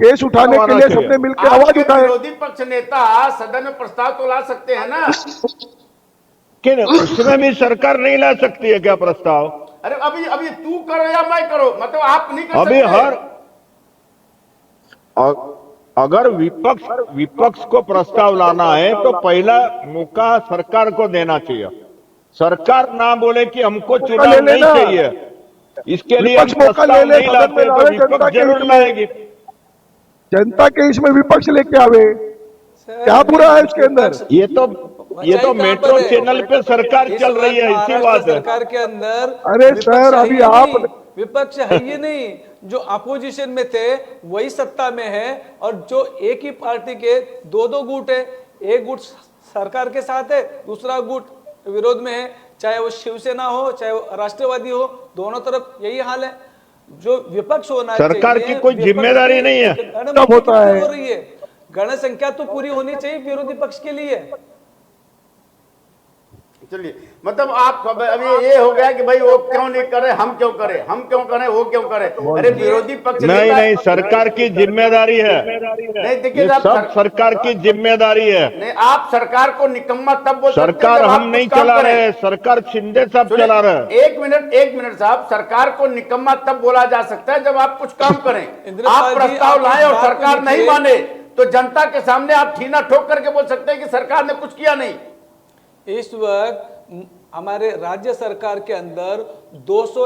केस उठाने के लिए सबने मिलकर आवाज उठाए। विरोधी पक्ष नेता सदन में प्रस्ताव तो ला सकते हैं ना, कि उसमें भी सरकार नहीं ला सकती है क्या प्रस्ताव? अरे अभी तू करो या मैं करो, मतलब आप नहीं कर अभी सकते। अगर विपक्ष को प्रस्ताव लाना है तो पहला मौका सरकार को देना चाहिए। सरकार ना बोले कि हमको चुनाव नहीं चाहिए, इसके लिए हम प्रस्ताव नहीं लाते तो विपक्ष जरूर लाएगी। जनता के इसमें विपक्ष लेके आवे, क्या बुरा है इसके अंदर? ये तो मेट्रो चैनल पे सरकार चल रही है, इसी बात है। सरकार के अंदर अरे सर, अभी आप विपक्ष है ही नहीं, जो अपोजिशन में थे वही सत्ता में है, और जो एक ही पार्टी के दो गुट है, एक गुट सरकार के साथ है, दूसरा गुट विरोध में है, चाहे वो शिवसेना हो चाहे वो राष्ट्रवादी हो, दोनों तरफ यही हाल है। जो विपक्ष होना सरकार चाहिए, की कोई विपक्ष जिम्मेदारी की- नहीं है। कब होता है हो रही है, गण संख्या तो पूरी होनी चाहिए विरोधी पक्ष के लिए। चलिए, मतलब आप अभी ये हो गया कि भाई वो क्यों नहीं करे, हम क्यों करें, हम क्यों करें, वो क्यों करे। अरे विरोधी पक्ष नहीं नेता- नहीं, सरकार की जिम्मेदारी है, नहीं देखिए ये साहब, सब सरकार की जिम्मेदारी है। नहीं, आप सरकार को निकम्मा तब बोल सकते हैं सरकार जब आप हम कुछ नहीं काम चला करें। रहे, सरकार शिंदे साहब सुनिए, चला रहे हैं। एक मिनट साहब, सरकार को निकम्मा तब बोला जा सकता है जब आप कुछ काम करें। इंद्रपाल आप जी, प्रस्ताव आप लाए इस और बात को सरकार नहीं लिखिए। माने तो जनता के सामने आप ठीना ठोक करके बोल सकते हैं कि सरकार ने कुछ किया नहीं। इस वक्त हमारे राज्य सरकार के अंदर 200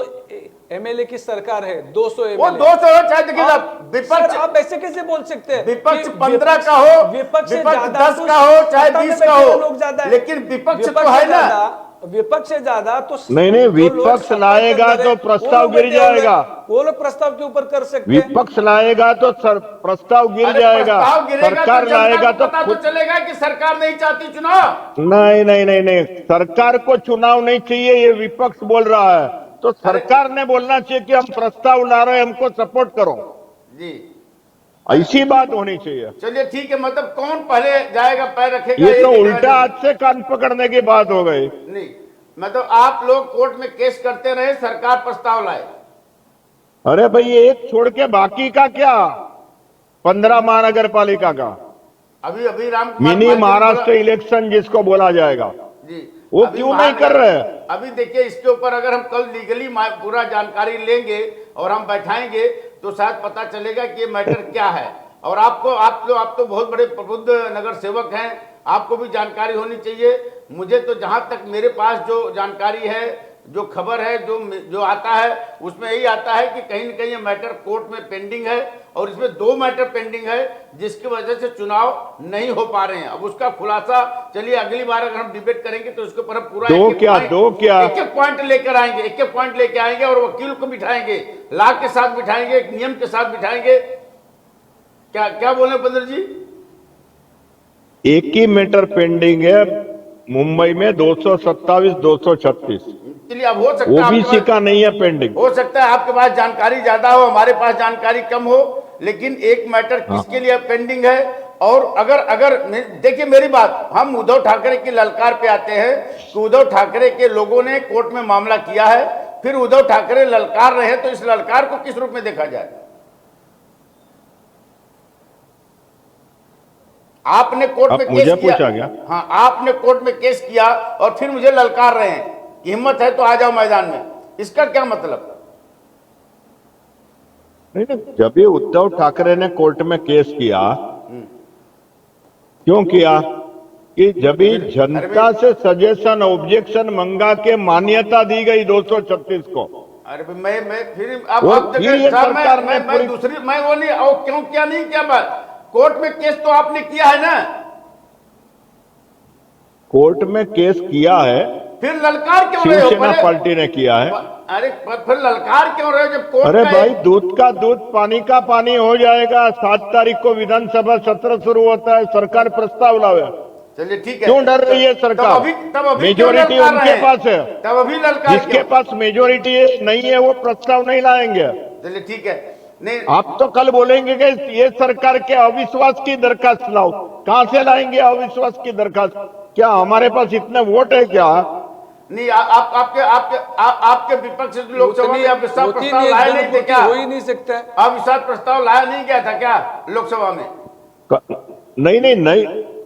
एमएलए की सरकार है, 200 वो एमएलए। 200 हो चाहे देखिए साहब, विपक्ष सर, आप ऐसे कैसे बोल सकते हैं? विपक्ष कि 15 का हो, विपक्ष से विपक्ष ज्यादा 10 तो का हो, चाहे सत्ता में 20 का बैठे हो, लोग ज्यादा है। लेकिन विपक्ष तो विपक्ष है से ना। ज्यादा- विपक्ष से ज्यादा तो नहीं, जो लोग विपक्ष सत्ता के लाएगा अंदर है, तो वो प्रस्ताव लोग गिर बैठे हुए हैं, जाएगा। वो लोग प्रस्ताव के ऊपर कर सकते हैं। विपक्ष लाएगा तो प्रस्ताव गिर अरे जाएगा, प्रस्ताव गिरेगा सरकार तो जनता लाएगा को तो पता तो चलेगा कि सरकार नहीं चाहती चुनाव। नहीं नहीं नहीं नहीं, सरकार को चुनाव नहीं चाहिए, ये विपक्ष बोल रहा है। तो सरकार ने बोलना चाहिए कि हम प्रस्ताव ला रहे हैं, हमको सपोर्ट करो, जी ऐसी बात होनी चाहिए। चलिए ठीक है, मतलब कौन पहले जाएगा, पैर रखेगा, ये तो एक उल्टा हाथ से कान पकड़ने की बात हो गई। नहीं, मतलब आप लोग कोर्ट में केस करते रहे, सरकार प्रस्ताव लाए। अरे भाई, ये एक छोड़ के बाकी का क्या, 15 महानगर पालिका का अभी अभी राम कुमार मिनी पाल जी ने महाराष्ट्र बोला- इलेक्शन जिसको बोला जाएगा, जी वो अभी क्यों नहीं कर रहे हैं? अभी देखिए, इसके ऊपर अगर हम कल लीगली पूरा जानकारी लेंगे और हम बैठाएंगे तो शायद पता चलेगा कि ये मैटर क्या है। और आप तो बहुत बड़े प्रबुद्ध नगर सेवक हैं, आपको भी जानकारी होनी चाहिए। मुझे तो जहां तक मेरे पास जो जानकारी है, जो खबर है, जो आता है, उसमें यही आता है कि कहीं न कहीं ये मैटर कोर्ट में पेंडिंग है और इसमें 2 मैटर पेंडिंग है जिसकी वजह से चुनाव नहीं हो पा रहे हैं। अब उसका खुलासा चलिए अगली बार अगर हम डिबेट करेंगे तो उसके ऊपर हम पूरा दो क्या एक पॉइंट लेकर आएंगे, एक पॉइंट लेके आएंगे और वकील को बिठाएंगे, लॉ के साथ बिठाएंगे, एक नियम के साथ बिठाएंगे। क्या बोले बंदर जी? एक ही मैटर पेंडिंग है मुंबई में, 227, 236। चलिए, अब हो सकता है आपके ओबीसी पास- का नहीं है पेंडिंग। हो सकता है आपके पास जानकारी ज्यादा हो, हमारे पास जानकारी कम हो, लेकिन एक मैटर किसके लिए पेंडिंग है। और अगर देखिए मेरी बात, हम उद्धव ठाकरे की ललकार पे आते हैं कि उद्धव ठाकरे के लोगों ने कोर्ट में मामला किया है, फिर उद्धव ठाकरे ललकार रहे, तो इस ललकार को किस रूप में देखा जाए? आपने कोर्ट में मुझे केस पूछा किया, गया? हाँ, आपने कोर्ट में केस किया और फिर मुझे ललकार रहे हैं कि हिम्मत है तो आ जाओ मैदान में। इसका क्या मतलब? नहीं, जब भी उद्धव ठाकरे ने कोर्ट में केस किया, क्यों किया कि जब भी जनता से सजेशन ऑब्जेक्शन मंगा के मान्यता दी गई 236 को। अरे मैं फिर अब और अब फिर देखिए ये साहब, सरकार ने मैं पूरी- दूसरी मैं वो नहीं, और क्यों क्या नहीं क्या बात, कोर्ट में केस तो आपने किया है ना, कोर्ट में केस किया है, फिर ललकार क्यों रहे हो? शिवसेना पहले- पार्टी ने किया है। अरे फिर ललकार क्यों रहे हो जब कोर्ट अरे का भाई, एक- दूध का दूध पानी का पानी हो जाएगा। 7 तारीख को विधानसभा सत्र शुरू होता है, सरकार प्रस्ताव लावे। चलिए ठीक है, क्यों डर रही है सरकार? तब अभी क्यों मेजोरिटी ललकार उनके रहे हैं? पास है, तब अभी ललकार जिसके क्यों? पास मेजोरिटी नहीं है वो प्रस्ताव नहीं लाएंगे। चलिए ठीक है, नहीं आप तो कल बोलेंगे कि ये सरकार के अविश्वास की दरखास्त लाओ। कहां से लाएंगे अविश्वास की दरखास्त? क्या हमारे पास इतने वोट है क्या? नहीं, आपके विपक्ष लोकसभा में अविश्वास होती प्रस्ताव नहीं, लाए नहीं थे पूर्ति क्या? हो ही नहीं सकता है। अविश्वास प्रस्ताव लाया नहीं गया था क्या लोकसभा में?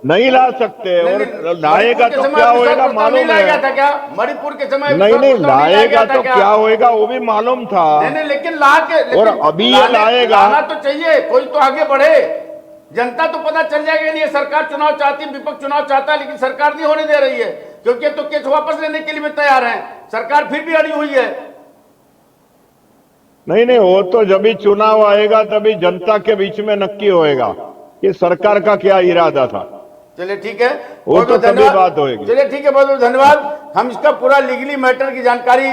नहीं ला सकते। और लाएगा तो क्या होएगा मालूम है? था क्या मणिपुर के समय? नहीं लाएगा तो क्या होएगा वो भी मालूम था। नहीं, लेकिन ला के और अभी ये लाएगा। लाना तो चाहिए, कोई तो आगे बढ़े, जनता तो पता चल जाएगा। नहीं, सरकार चुनाव चाहती है, विपक्ष चुनाव चाहता है, लेकिन सरकार नहीं होने दे रही है, क्योंकि तो केस वापस लेने के लिए भी तैयार है, सरकार फिर भी अड़ी हुई है। नहीं, वो तो जब भी चुनाव आएगा तभी जनता के बीच में नक्की होएगा कि सरकार का क्या इरादा था। चलिए ठीक है, वो बहुत तो बहुत तभी धन्यवाद। बात होएगी। चलिए ठीक है, बहुत बहुत धन्यवाद। हम इसका पूरा लीगली मैटर की जानकारी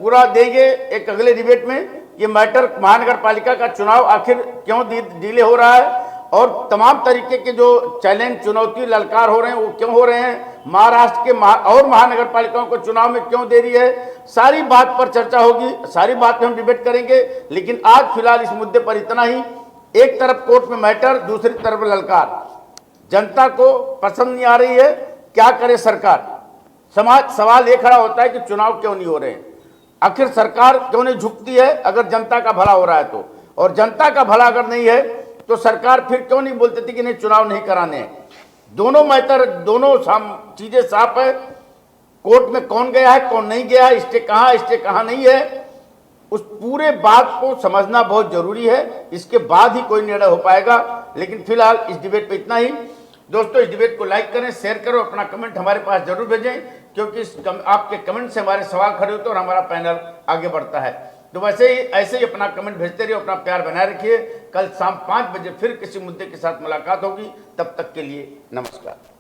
पूरा देंगे एक अगले डिबेट में। ये मैटर महानगर पालिका का चुनाव आखिर क्यों डिले हो रहा है और तमाम तरीके के जो चैलेंज, चुनौती, ललकार हो रहे हैं वो क्यों हो रहे हैं, महाराष्ट्र के और महानगर पालिकाओं को चुनाव में क्यों दे रही है, सारी बात पर चर्चा होगी, सारी बात पे हम डिबेट करेंगे। लेकिन आज फिलहाल इस मुद्दे पर इतना ही। एक तरफ कोर्ट में मैटर, दूसरी तरफ ललकार। जनता को पसंद नहीं आ रही है, क्या करे सरकार। सवाल ये खड़ा होता है कि चुनाव क्यों नहीं हो रहे हैं, आखिर सरकार क्यों नहीं झुकती है अगर जनता का भला हो रहा है तो, और जनता का भला अगर नहीं है तो सरकार फिर क्यों नहीं बोलती थी कि नहीं चुनाव नहीं कराने हैं। दोनों मैटर, दोनों चीजें साफ है। कोर्ट में कौन गया है, कौन नहीं गया है, स्टे कहाँ नहीं है, उस पूरे बात को समझना बहुत जरूरी है। इसके बाद ही कोई निर्णय हो पाएगा। लेकिन फिलहाल इस डिबेट पे इतना ही। दोस्तों, इस डिबेट को लाइक करें, शेयर करो, अपना कमेंट हमारे पास जरूर भेजें, क्योंकि आपके कमेंट से हमारे सवाल खड़े होते हैं और हमारा पैनल आगे बढ़ता है। तो ऐसे ही अपना कमेंट भेजते रहिए, अपना प्यार बनाए रखिए। कल शाम 5 बजे फिर किसी मुद्दे के साथ मुलाकात होगी। तब तक के लिए नमस्कार।